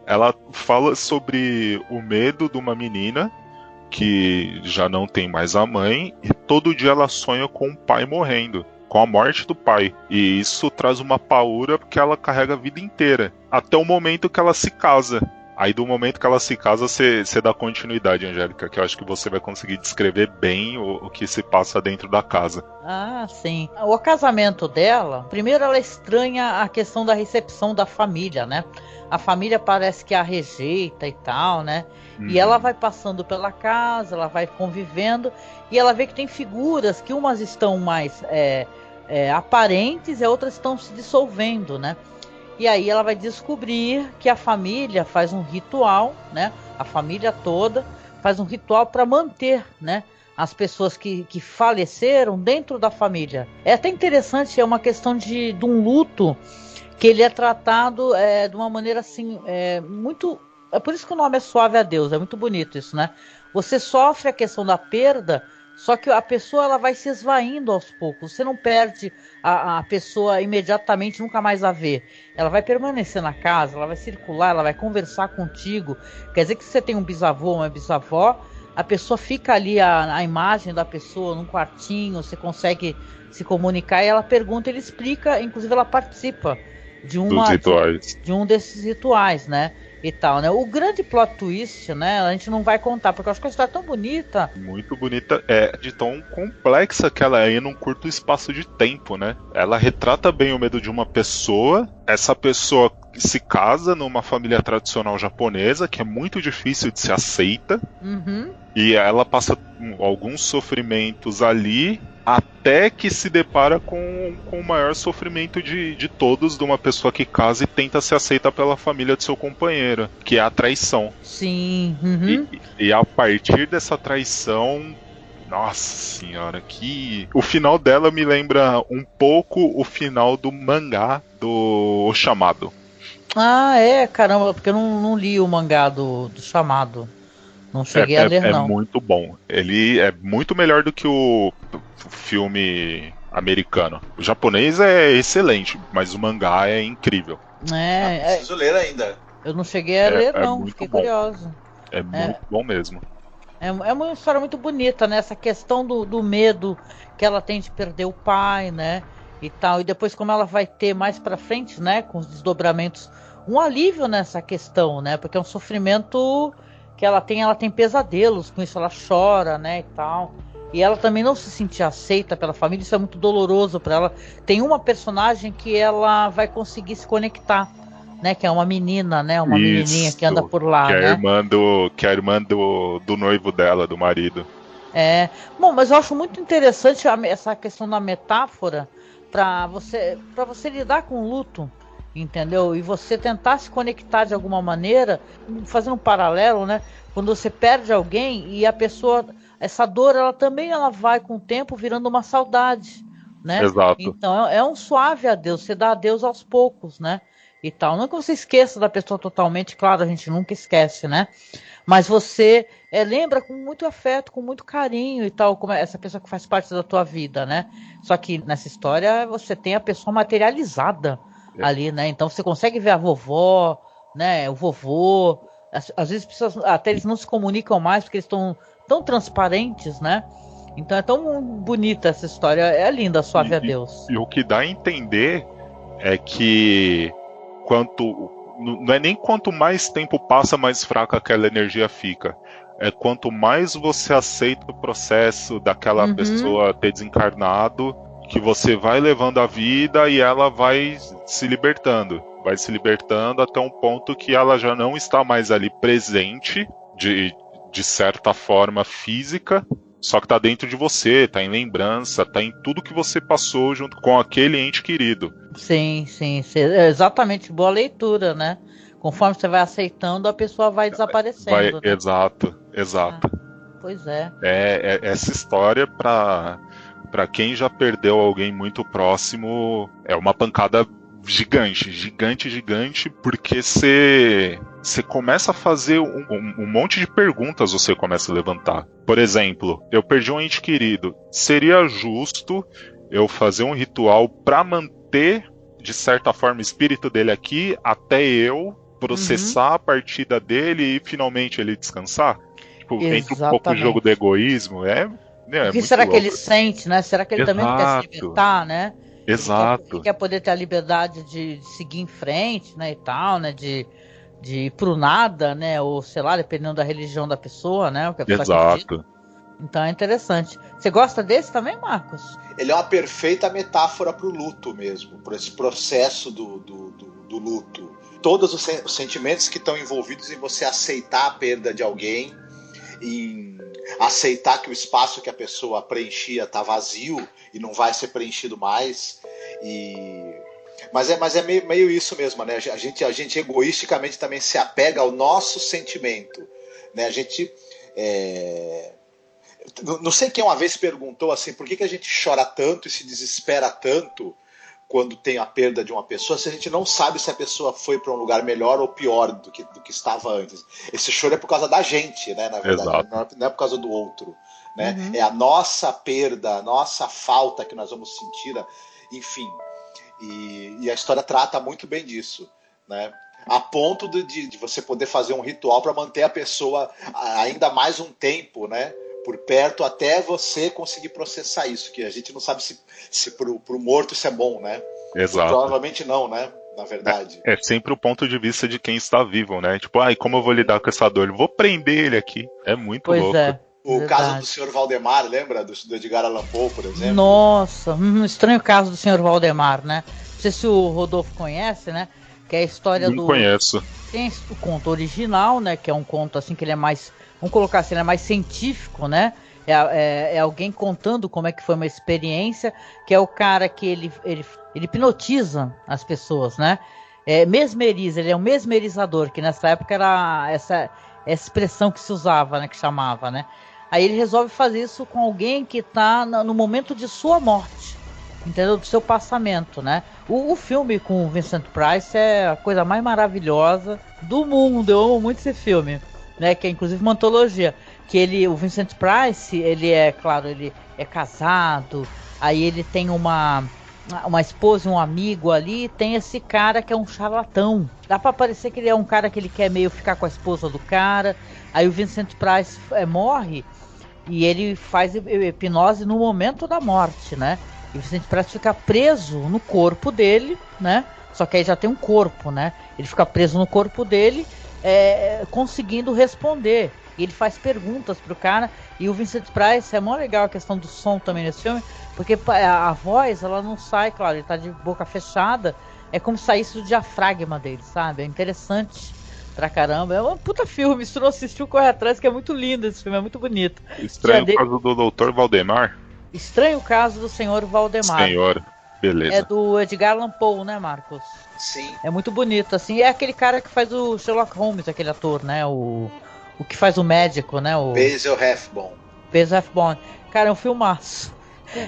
ela fala sobre o medo de uma menina que já não tem mais a mãe e todo dia ela sonha com o pai morrendo, com a morte do pai. E isso traz uma paura que ela carrega a vida inteira, até o momento que ela se casa. Aí do momento que ela se casa, você dá continuidade, Angélica, que eu acho que você vai conseguir descrever bem o que se passa dentro da casa. Ah, sim. O casamento dela, primeiro ela estranha a questão da recepção da família, né? A família parece que a rejeita e tal, né? E ela vai passando pela casa, ela vai convivendo, e ela vê que tem figuras que umas estão mais aparentes e outras estão se dissolvendo, né? E aí ela vai descobrir que a família faz um ritual, né? A família toda faz um ritual para manter, né? As pessoas que faleceram dentro da família. É até interessante, é uma questão de um luto que ele é tratado de uma maneira assim, muito... É por isso que o nome é Suave Adeus, é muito bonito isso, né? Você sofre a questão da perda, só que a pessoa ela vai se esvaindo aos poucos. Você não perde a pessoa imediatamente, nunca mais a vê. Ela vai permanecer na casa, ela vai circular, ela vai conversar contigo. Quer dizer que se você tem um bisavô ou uma bisavó, a pessoa fica ali, a imagem da pessoa num quartinho, você consegue se comunicar e ela pergunta, ele explica, inclusive ela participa de um desses rituais, né? E tal, né? O grande plot twist, né? A gente não vai contar, porque eu acho que a história é tão bonita. Muito bonita, de tão complexa que ela é num curto espaço de tempo, né? Ela retrata bem o medo de uma pessoa. Essa pessoa se casa numa família tradicional japonesa, que é muito difícil de ser aceita. E ela passa alguns sofrimentos ali. até que se depara com o maior sofrimento de todos, de uma pessoa que casa e tenta se aceitar pela família de seu companheiro, que é a traição. Sim. Uhum. E a partir dessa traição, nossa senhora, que o final dela me lembra um pouco o final do mangá do Chamado. Ah, caramba, porque eu não li o mangá do Chamado. Não cheguei a ler, não. É muito bom. Ele é muito melhor do que o filme americano. O japonês é excelente, mas o mangá é incrível. Preciso ler ainda. Eu não cheguei a ler, não. Muito Fiquei bom. curioso. É muito bom mesmo. É uma história muito bonita, né? Essa questão do medo que ela tem de perder o pai, né? E tal. E depois como ela vai ter mais pra frente, né? Com os desdobramentos, um alívio nessa questão, né? Porque é um sofrimento que ela tem pesadelos com isso, ela chora, né? E tal. E ela também não se sentia aceita pela família, isso é muito doloroso pra ela. Tem uma personagem que ela vai conseguir se conectar, né? Que é uma menina, né? Uma menininha que anda por lá, que é né? A irmã do noivo dela, do marido. Bom, mas eu acho muito interessante essa questão da metáfora para você lidar com o luto, entendeu? E você tentar se conectar de alguma maneira, fazendo um paralelo, né? Quando você perde alguém e a pessoa, essa dor, ela vai com o tempo virando uma saudade, né? Exato. Então é um suave adeus, você dá adeus aos poucos, né? E tal. Não que você esqueça da pessoa totalmente, claro, a gente nunca esquece, né? Mas você lembra com muito afeto, com muito carinho e tal, como essa pessoa que faz parte da tua vida, né? Só que nessa história você tem a pessoa materializada ali, né? Então você consegue ver a vovó, né? O vovô. Às vezes até eles não se comunicam mais porque eles estão tão transparentes, né? Então é tão bonita essa história. É linda, Suave a Deus. E o que dá a entender é que não é nem quanto mais tempo passa, mais fraca aquela energia fica. É quanto mais você aceita o processo daquela pessoa ter desencarnado, que você vai levando a vida e ela vai se libertando. Vai se libertando até um ponto que ela já não está mais ali presente, de certa forma física, só que tá dentro de você, tá em lembrança, tá em tudo que você passou junto com aquele ente querido. Sim. Exatamente, boa leitura, né? Conforme você vai aceitando, a pessoa vai desaparecendo. Né? Exato. Pois é. Essa história, pra quem já perdeu alguém muito próximo, é uma pancada gigante, porque você começa a fazer um monte de perguntas, você começa a levantar. Por exemplo, eu perdi um ente querido. Seria justo eu fazer um ritual para manter, de certa forma, o espírito dele aqui, até eu processar a partida dele e finalmente ele descansar? Tipo, entra um pouco o jogo do egoísmo. O que será que ele sente, né? Será que ele também não quer se libertar, né? Exato. Ele quer poder ter a liberdade de seguir em frente, né, e tal, né, de ir pro nada, né, ou sei lá, dependendo da religião da pessoa, né, o que a pessoa acredita. Então é interessante. Você gosta desse também, Marcos? Ele é uma perfeita metáfora pro luto mesmo, por esse processo do luto. Todos os sentimentos que estão envolvidos em você aceitar a perda de alguém, em aceitar que o espaço que a pessoa preenchia está vazio e não vai ser preenchido mais. Mas é meio isso mesmo, né? A gente egoisticamente também se apega ao nosso sentimento, né? A gente não sei quem uma vez perguntou assim, por que a gente chora tanto e se desespera tanto quando tem a perda de uma pessoa, se a gente não sabe se a pessoa foi para um lugar melhor ou pior do que estava antes. Esse choro é por causa da gente, né? Na verdade, não é por causa do outro, né? É a nossa perda, a nossa falta que nós vamos sentir, enfim. E a história trata muito bem disso, né? A ponto de você poder fazer um ritual para manter a pessoa ainda mais um tempo, né? Por perto, até você conseguir processar isso, que a gente não sabe se pro morto isso é bom, né? Exato. Provavelmente não, né? Na verdade. É sempre o ponto de vista de quem está vivo, né? Tipo, como eu vou lidar com essa dor? Vou prender ele aqui. É muito louco. O caso do Sr. Valdemar, lembra? Do Edgar Allan Poe, por exemplo? Nossa, um estranho caso do Sr. Valdemar, né? Não sei se o Rodolfo conhece, né? Que é a história Não conheço. Tem o conto original, né? Que é um conto assim que ele é mais... Vamos colocar assim, ele é mais científico, né? É alguém contando como é que foi uma experiência, que é o cara que ele hipnotiza as pessoas, né? Mesmeriza, ele é um mesmerizador, que nessa época era essa expressão que se usava, né? Que chamava, né? Aí ele resolve fazer isso com alguém que está no momento de sua morte, entendeu? Do seu passamento, né? O filme com o Vincent Price é a coisa mais maravilhosa do mundo. Eu amo muito esse filme, né? Que é inclusive uma antologia. Que o Vincent Price, ele é casado, aí ele tem uma esposa e um amigo ali, e tem esse cara que é um charlatão. Dá pra parecer que ele é um cara que ele quer meio ficar com a esposa do cara. Aí o Vincent Price morre e ele faz hipnose no momento da morte, né? E o Vincent Price fica preso no corpo dele, né? Só que aí já tem um corpo, né? Ele fica preso no corpo dele, conseguindo responder. E ele faz perguntas pro cara. E o Vincent Price, é mó legal a questão do som também nesse filme, porque a voz, ela não sai, claro, ele tá de boca fechada, é como se saísse do diafragma dele, sabe? É interessante pra caramba. É um puta filme, se tu não assistiu, corre atrás, que é muito lindo esse filme, é muito bonito. Estranho o caso do Dr. Valdemar. Estranho caso do Senhor Valdemar. Senhor, beleza. É do Edgar Allan Poe, né, Marcos? Sim. É muito bonito, assim. É aquele cara que faz o Sherlock Holmes, aquele ator, né? O que faz o médico, né? O Basil Rathbone. Basil Rathbone. Cara, é um filmaço.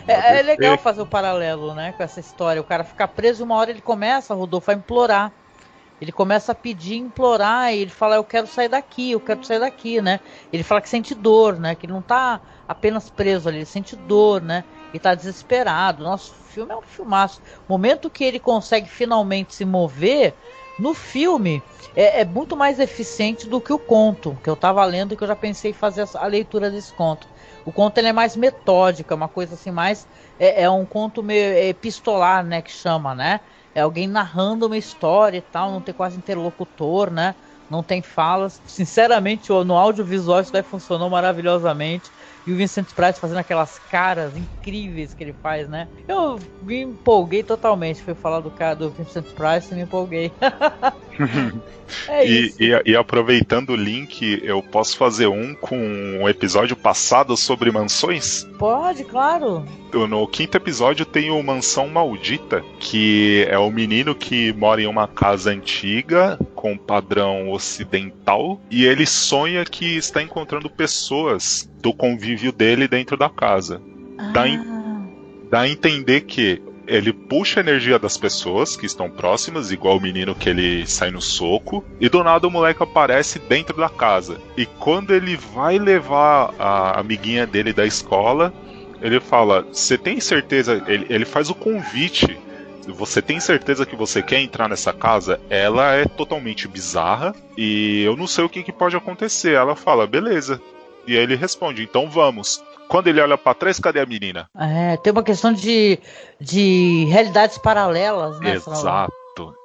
É legal fazer o paralelo, né? Com essa história. O cara fica preso e uma hora ele começa, Rodolfo, a implorar. Ele começa a pedir, implorar, e ele fala, eu quero sair daqui, né? Ele fala que sente dor, né? Que ele não tá apenas preso ali, ele sente dor, né? E tá desesperado. Nosso filme é um filmaço. O momento que ele consegue finalmente se mover, no filme, é muito mais eficiente do que o conto, que eu tava lendo e que eu já pensei em fazer a leitura desse conto. O conto ele é mais metódico, é uma coisa assim mais... É um conto meio epistolar, né? Que chama, né? É alguém narrando uma história e tal, não tem quase interlocutor, né? Não tem falas. Sinceramente, no audiovisual isso daí funcionou maravilhosamente. E o Vincent Price fazendo aquelas caras incríveis que ele faz, né? Eu me empolguei totalmente. Fui falar do cara do Vincent Price e me empolguei. Isso. E aproveitando o link, eu posso fazer com um episódio passado sobre mansões? Pode, claro. No quinto episódio tem o Mansão Maldita, que é o menino que mora em uma casa antiga com padrão ocidental e ele sonha que está encontrando pessoas do convívio dele dentro da casa. Dá a entender que ele puxa a energia das pessoas que estão próximas, igual o menino que ele sai no soco, e do nada o moleque aparece dentro da casa. E quando ele vai levar a amiguinha dele da escola, ele fala, você tem certeza? Ele faz o convite. Você tem certeza que você quer entrar nessa casa? Ela é totalmente bizarra e eu não sei o que pode acontecer. Ela fala, beleza. E aí ele responde, então vamos. Quando ele olha pra trás, cadê a menina? Tem uma questão de realidades paralelas, né? Exato.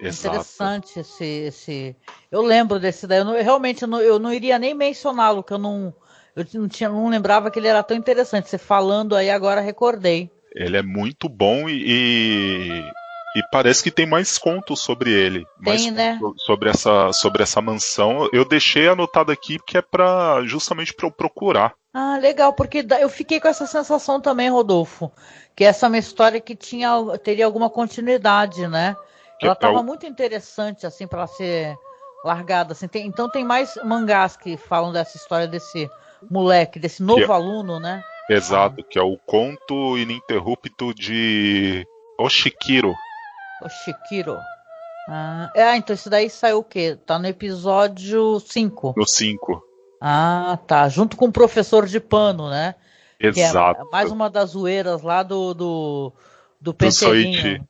Interessante esse... Eu lembro desse daí. Eu não iria nem mencioná-lo, que eu não lembrava que ele era tão interessante. Você falando aí, agora recordei. Ele é muito bom e parece que tem mais contos sobre ele. Tem, né? Sobre essa mansão. Eu deixei anotado aqui que é justamente para eu procurar. Ah, legal, porque eu fiquei com essa sensação também, Rodolfo, que essa é uma história que teria alguma continuidade, né? Ela estava muito interessante, assim, para ser largada. Assim. Então tem mais mangás que falam dessa história desse moleque, desse novo aluno, né? Exato, que é o Conto Ininterrupto de Oshikiro. Oshikiro. Então isso daí saiu o quê? Tá no episódio 5. No 5. Ah, tá. Junto com o Professor de Pano, né? Exato. Que é mais uma das zoeiras lá do Penteirinho.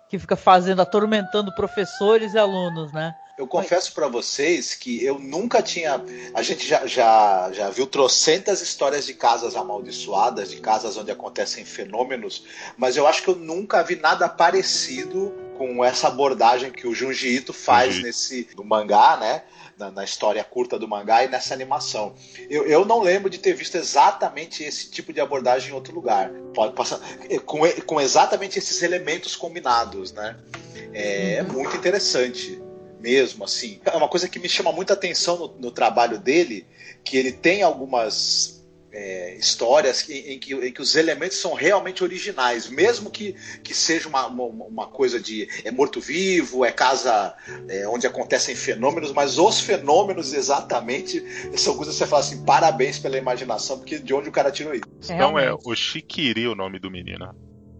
Que fica atormentando professores e alunos, né? Eu confesso pra vocês que eu nunca tinha... A gente já viu trocentas histórias de casas amaldiçoadas, de casas onde acontecem fenômenos, mas eu acho que eu nunca vi nada parecido com essa abordagem que o Junji Ito faz no mangá, né? Na história curta do mangá e nessa animação. Eu não lembro de ter visto exatamente esse tipo de abordagem em outro lugar. Pode passar com exatamente esses elementos combinados, né? É muito interessante mesmo, assim. É uma coisa que me chama muita atenção no trabalho dele, que ele tem algumas histórias em que os elementos são realmente originais, mesmo que seja uma coisa de morto-vivo, casa onde acontecem fenômenos, mas os fenômenos exatamente são coisas que você fala assim, parabéns pela imaginação, porque de onde o cara tirou isso? Então é o Chiquiri o nome do menino.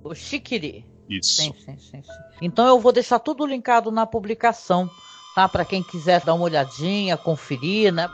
O Chiquiri. Isso. Sim. Então eu vou deixar tudo linkado na publicação, tá? Para quem quiser dar uma olhadinha, conferir, né?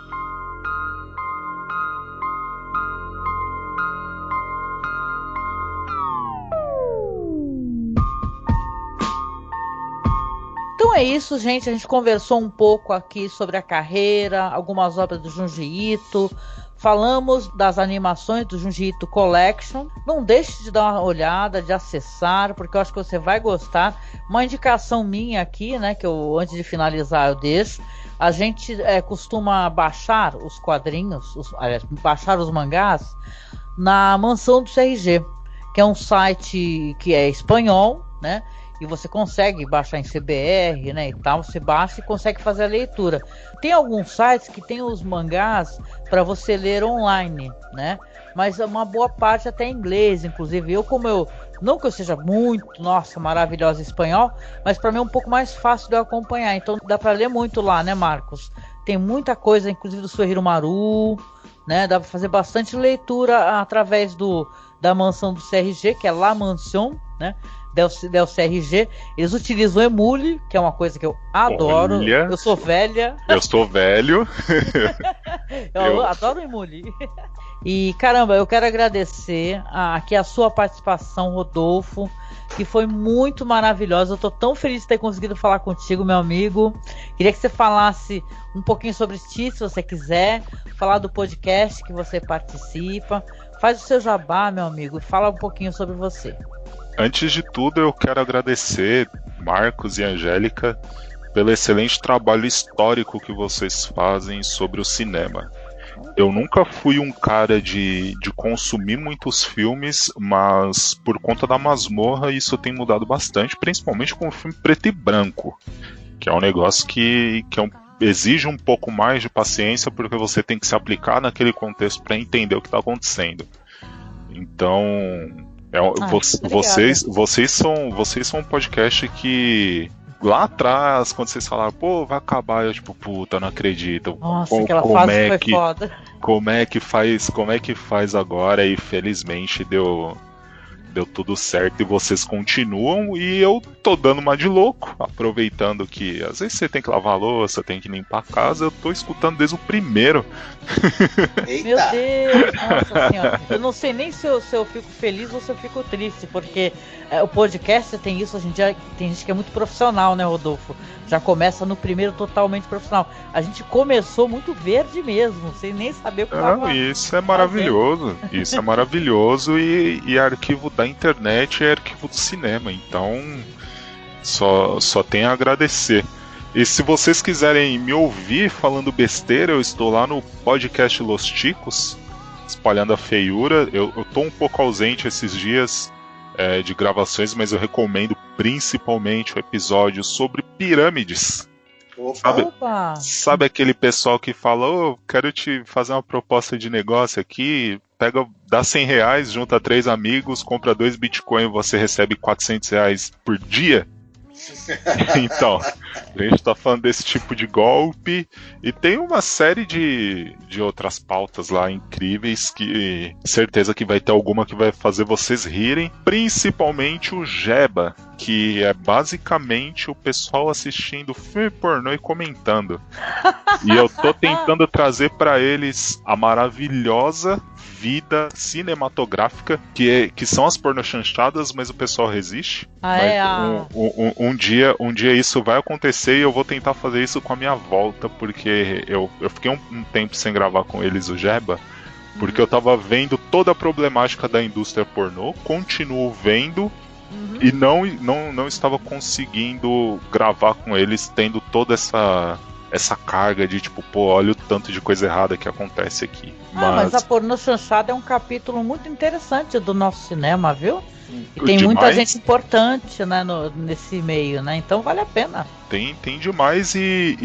Então é isso, gente. A gente conversou um pouco aqui sobre a carreira, algumas obras do Junji Ito. Falamos das animações do Junji Ito Collection. Não deixe de dar uma olhada, de acessar, porque eu acho que você vai gostar. Uma indicação minha aqui, né, que eu, antes de finalizar, eu deixo. A gente costuma baixar os quadrinhos, baixar os mangás na Mansão do CRG, que é um site que é espanhol, né? E você consegue baixar em CBR, né, e tal, você baixa e consegue fazer a leitura. Tem alguns sites que tem os mangás para você ler online, né, mas uma boa parte até em inglês, inclusive. Não que eu seja muito, maravilhosa em espanhol, mas para mim é um pouco mais fácil de eu acompanhar, então dá para ler muito lá, né, Marcos? Tem muita coisa, inclusive do Suehiro Maru, né, dá para fazer bastante leitura através da mansão do CRG, que é La Mansion, né, del CRG. Eles utilizam o Emule, que é uma coisa que eu adoro. Olha, eu sou velha. Eu sou velho. eu adoro o Emule. E caramba, eu quero agradecer aqui a sua participação, Rodolfo, que foi muito maravilhosa. Eu tô tão feliz de ter conseguido falar contigo, meu amigo. Queria que você falasse um pouquinho sobre ti, se você quiser, falar do podcast que você participa. Faz o seu jabá, meu amigo, e fala um pouquinho sobre você. Antes de tudo, eu quero agradecer Marcos e Angélica pelo excelente trabalho histórico que vocês fazem sobre o cinema. Eu nunca fui um cara de consumir muitos filmes, mas por conta da Masmorra isso tem mudado bastante, principalmente com o filme preto e branco, que é um negócio que exige um pouco mais de paciência, porque você tem que se aplicar naquele contexto para entender o que está acontecendo. Então... vocês são um podcast que lá atrás, quando vocês falaram, pô, vai acabar, eu tipo, puta, não acredito. Nossa, aquela fase foi foda. Como é que faz agora? E felizmente deu tudo certo e vocês continuam, e eu tô dando uma de louco, aproveitando que às vezes você tem que lavar a louça, tem que limpar a casa, eu tô escutando desde o primeiro. Eita. Meu Deus, nossa senhora. Eu não sei nem se eu fico feliz ou se eu fico triste, porque o podcast tem isso hoje em dia, tem gente que é muito profissional, né, Rodolfo? Já começa no primeiro totalmente profissional. A gente começou muito verde mesmo, sem nem saber o que tava. Isso é maravilhoso. Isso é maravilhoso, e arquivo da internet é arquivo do cinema, então só tem a agradecer. E se vocês quiserem me ouvir falando besteira, eu estou lá no podcast Los Ticos, espalhando a feiura. Eu tô um pouco ausente esses dias de gravações, mas eu recomendo principalmente o episódio sobre pirâmides. Sabe aquele pessoal que fala, quero te fazer uma proposta de negócio aqui, dá R$100, junta 3 amigos, compra 2 Bitcoin e você recebe R$400 por dia? Então, a gente tá falando desse tipo de golpe, e tem uma série de outras pautas lá incríveis, que certeza que vai ter alguma que vai fazer vocês rirem, principalmente o Jeba, que é basicamente o pessoal assistindo filme pornô e comentando. E eu tô tentando trazer pra eles a maravilhosa vida cinematográfica que são as pornochanchadas, mas o pessoal resiste. Um dia isso vai acontecer, e eu vou tentar fazer isso com a minha volta, porque eu fiquei um tempo sem gravar com eles o Jeba, porque eu tava vendo toda a problemática da indústria pornô, continuo vendo, e não estava conseguindo gravar com eles, tendo toda essa carga de tipo, pô, olha o tanto de coisa errada que acontece aqui. Mas a pornochanchada é um capítulo muito interessante do nosso cinema, viu? E tem demais. Muita gente importante, né, nesse meio, né? Então vale a pena. Tem demais, e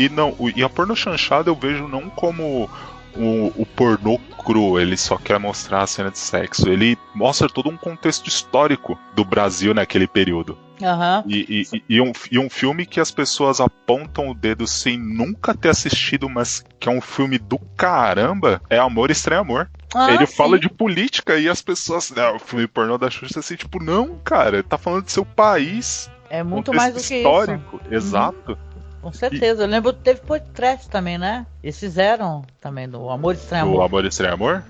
a pornochanchada eu vejo não como o pornô cru, ele só quer mostrar a cena de sexo. Ele mostra todo um contexto histórico do Brasil naquele período. Aham. E um filme que as pessoas apontam o dedo sem nunca ter assistido, mas que é um filme do caramba, é Amor, Estranho Amor. Ele fala de política e as pessoas... o filme pornô da Xuxa, assim, tipo, não, cara, tá falando do seu país. É muito mais do que histórico, isso. Exato. Com certeza. Eu lembro que teve podcast também, né? Eles fizeram também do Amor, Estranho Amor. O Amor, Estranho Amor?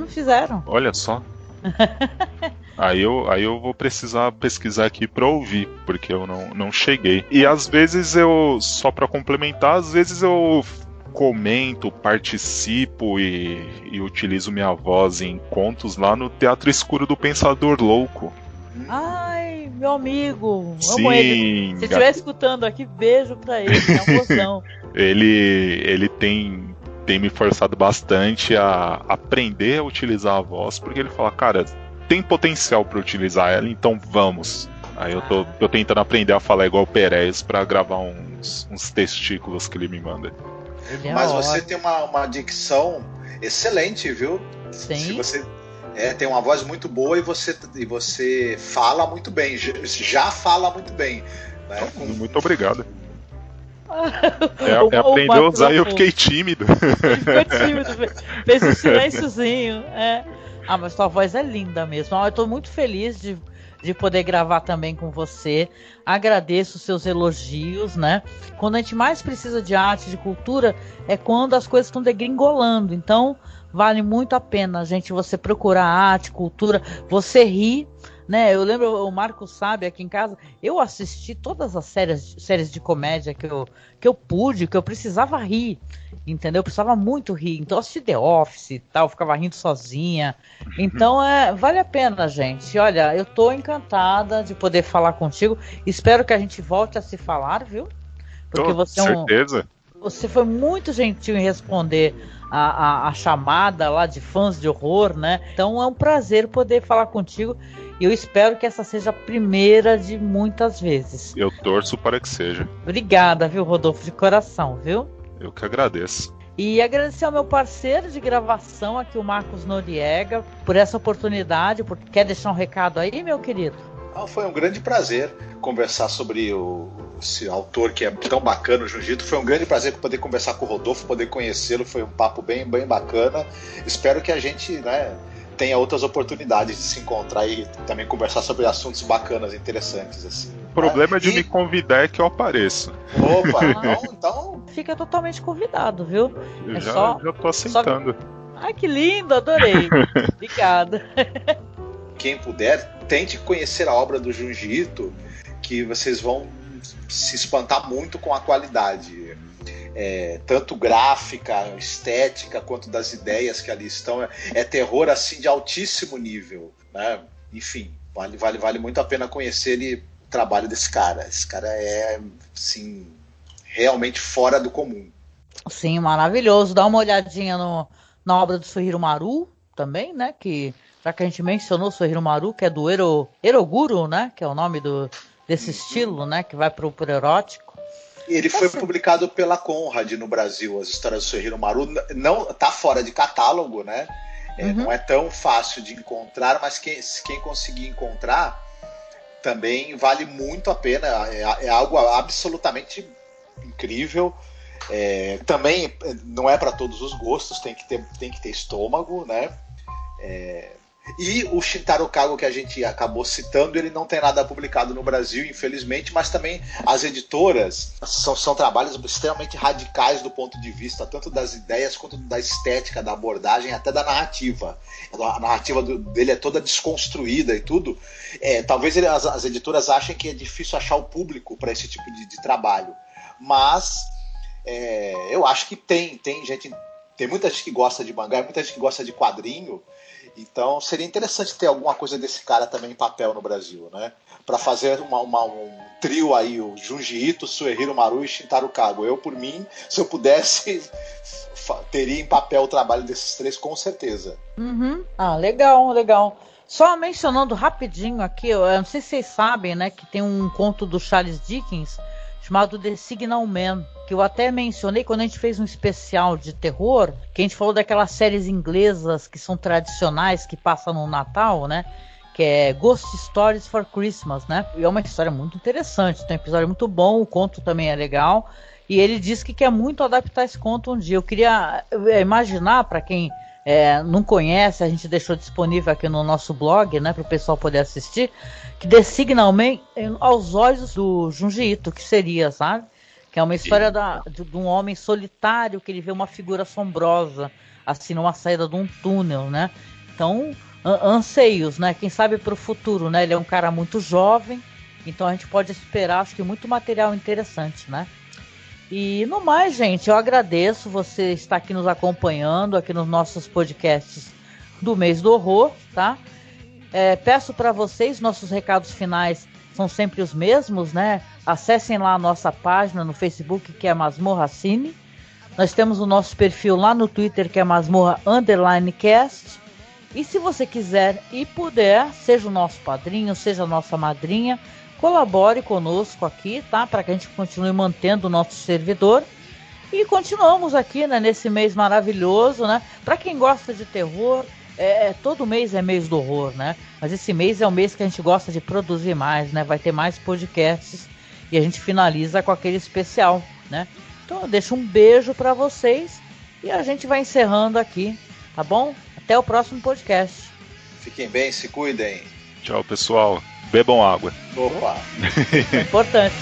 Fizeram. Olha só. Aí eu vou precisar pesquisar aqui pra ouvir, porque eu não cheguei. E às vezes só pra complementar, às vezes eu comento, participo e utilizo minha voz em contos lá no Teatro Escuro do Pensador Louco. Ai, meu amigo, Sim, amo ele. Se estiver escutando aqui, beijo pra ele, é um mozão. Ele tem me forçado bastante a aprender a utilizar a voz, porque ele fala, cara, tem potencial pra utilizar ela, então vamos. Aí eu tô tentando aprender a falar igual o Perez pra gravar uns testículos que ele me manda. Mas você tem uma dicção excelente, viu? Sim. Se você tem uma voz muito boa e você fala muito bem, já fala muito bem. Né? Muito obrigado. Aprendeu a usar e eu fiquei tímido. Ele ficou tímido, fez um silênciozinho. Mas sua voz é linda mesmo. Eu tô muito feliz de poder gravar também com você. Agradeço os seus elogios, né? Quando a gente mais precisa de arte, de cultura, é quando as coisas estão degringolando. Então, vale muito a pena, gente, você procurar arte, cultura, você rir, né? Eu lembro, o Marco sabe, aqui em casa, eu assisti todas as séries de comédia que eu pude, que eu precisava rir, entendeu? Eu precisava muito rir. Então eu assisti The Office e tal, ficava rindo sozinha. Então vale a pena, gente. Olha, eu tô encantada de poder falar contigo. Espero que a gente volte a se falar, viu? Porque você certeza. Você foi muito gentil em responder a chamada lá de fãs de horror, né? Então é um prazer poder falar contigo. E eu espero que essa seja a primeira de muitas vezes. Eu torço para que seja. Obrigada, viu, Rodolfo, de coração, viu? Eu que agradeço. E agradecer ao meu parceiro de gravação aqui, o Marcos Noriega, por essa oportunidade. Quer deixar um recado aí, meu querido? Foi um grande prazer conversar sobre esse autor que é tão bacana, o Junji Ito. Foi um grande prazer poder conversar com o Rodolfo, poder conhecê-lo. Foi um papo bem, bem bacana. Espero que a gente, né, tenha outras oportunidades de se encontrar e também conversar sobre assuntos bacanas, interessantes, assim. O problema de me convidar é que eu apareço. Opa, então... Fica totalmente convidado, viu? Eu já tô aceitando. Ai, que lindo, adorei. Obrigada. Quem puder, tente conhecer a obra do Junji Ito, que vocês vão se espantar muito com a qualidade. Tanto gráfica, estética, quanto das ideias que ali estão. É terror assim de altíssimo nível, né? Enfim, vale muito a pena conhecer o trabalho desse cara. Esse cara é, assim, realmente fora do comum. Sim, maravilhoso. Dá uma olhadinha na obra do Suehiro Maru também, né? Que, já que a gente mencionou o Suehiro Maru, que é do Eroguro, né? Que é o nome desse estilo, né? Que vai pro erótico. Ele foi publicado pela Conrad no Brasil, as histórias do Suehiro Maru. Não tá fora de catálogo, né? Não é tão fácil de encontrar, mas quem conseguir encontrar também vale muito a pena. É algo absolutamente incrível. Também não é para todos os gostos, tem que ter estômago, né? E o Shintaro Kago, que a gente acabou citando, ele não tem nada publicado no Brasil, infelizmente, mas também as editoras são trabalhos extremamente radicais do ponto de vista tanto das ideias quanto da estética, da abordagem, até da narrativa. A narrativa dele é toda desconstruída e tudo. Talvez as editoras achem que é difícil achar o público para esse tipo de trabalho, mas eu acho que tem muita gente que gosta de mangá, muita gente que gosta de quadrinho. Então seria interessante ter alguma coisa desse cara também em papel no Brasil, né? Para fazer um trio aí, o Junji Ito, Suehiro Maru e Shintaro Kago. Eu, por mim, se eu pudesse, teria em papel o trabalho desses três, com certeza. Uhum. Legal. Só mencionando rapidinho aqui, eu não sei se vocês sabem, né, que tem um conto do Charles Dickens chamado The Signal Man, que eu até mencionei quando a gente fez um especial de terror, que a gente falou daquelas séries inglesas que são tradicionais, que passam no Natal, né? Que é Ghost Stories for Christmas, né? E é uma história muito interessante, tem um episódio muito bom, o conto também é legal, e ele disse que quer muito adaptar esse conto um dia. Eu queria imaginar, para quem não conhece, a gente deixou disponível aqui no nosso blog, né, para o pessoal poder assistir, que The Signal Man aos olhos do Junji Ito, que seria, sabe? Que é uma história de um homem solitário, que ele vê uma figura assombrosa, assim, numa saída de um túnel, né? Então, anseios, né? Quem sabe para o futuro, né? Ele é um cara muito jovem, então a gente pode esperar, acho que muito material interessante, né? E no mais, gente, eu agradeço você estar aqui nos acompanhando, aqui nos nossos podcasts do mês do horror, tá? Peço para vocês, nossos recados finais são sempre os mesmos, né? Acessem lá a nossa página no Facebook, que é Masmorra Cine. Nós temos o nosso perfil lá no Twitter, que é Masmorra_cast. E se você quiser e puder, seja o nosso padrinho, seja a nossa madrinha, colabore conosco aqui, tá? Para que a gente continue mantendo o nosso servidor. E continuamos aqui, né, nesse mês maravilhoso, né? Para quem gosta de terror, todo mês é mês do horror, né? Mas esse mês é o mês que a gente gosta de produzir mais, né? Vai ter mais podcasts e a gente finaliza com aquele especial, né? Então eu deixo um beijo para vocês e a gente vai encerrando aqui, tá bom? Até o próximo podcast. Fiquem bem, se cuidem. Tchau, pessoal. Bebam água. Opa! É importante.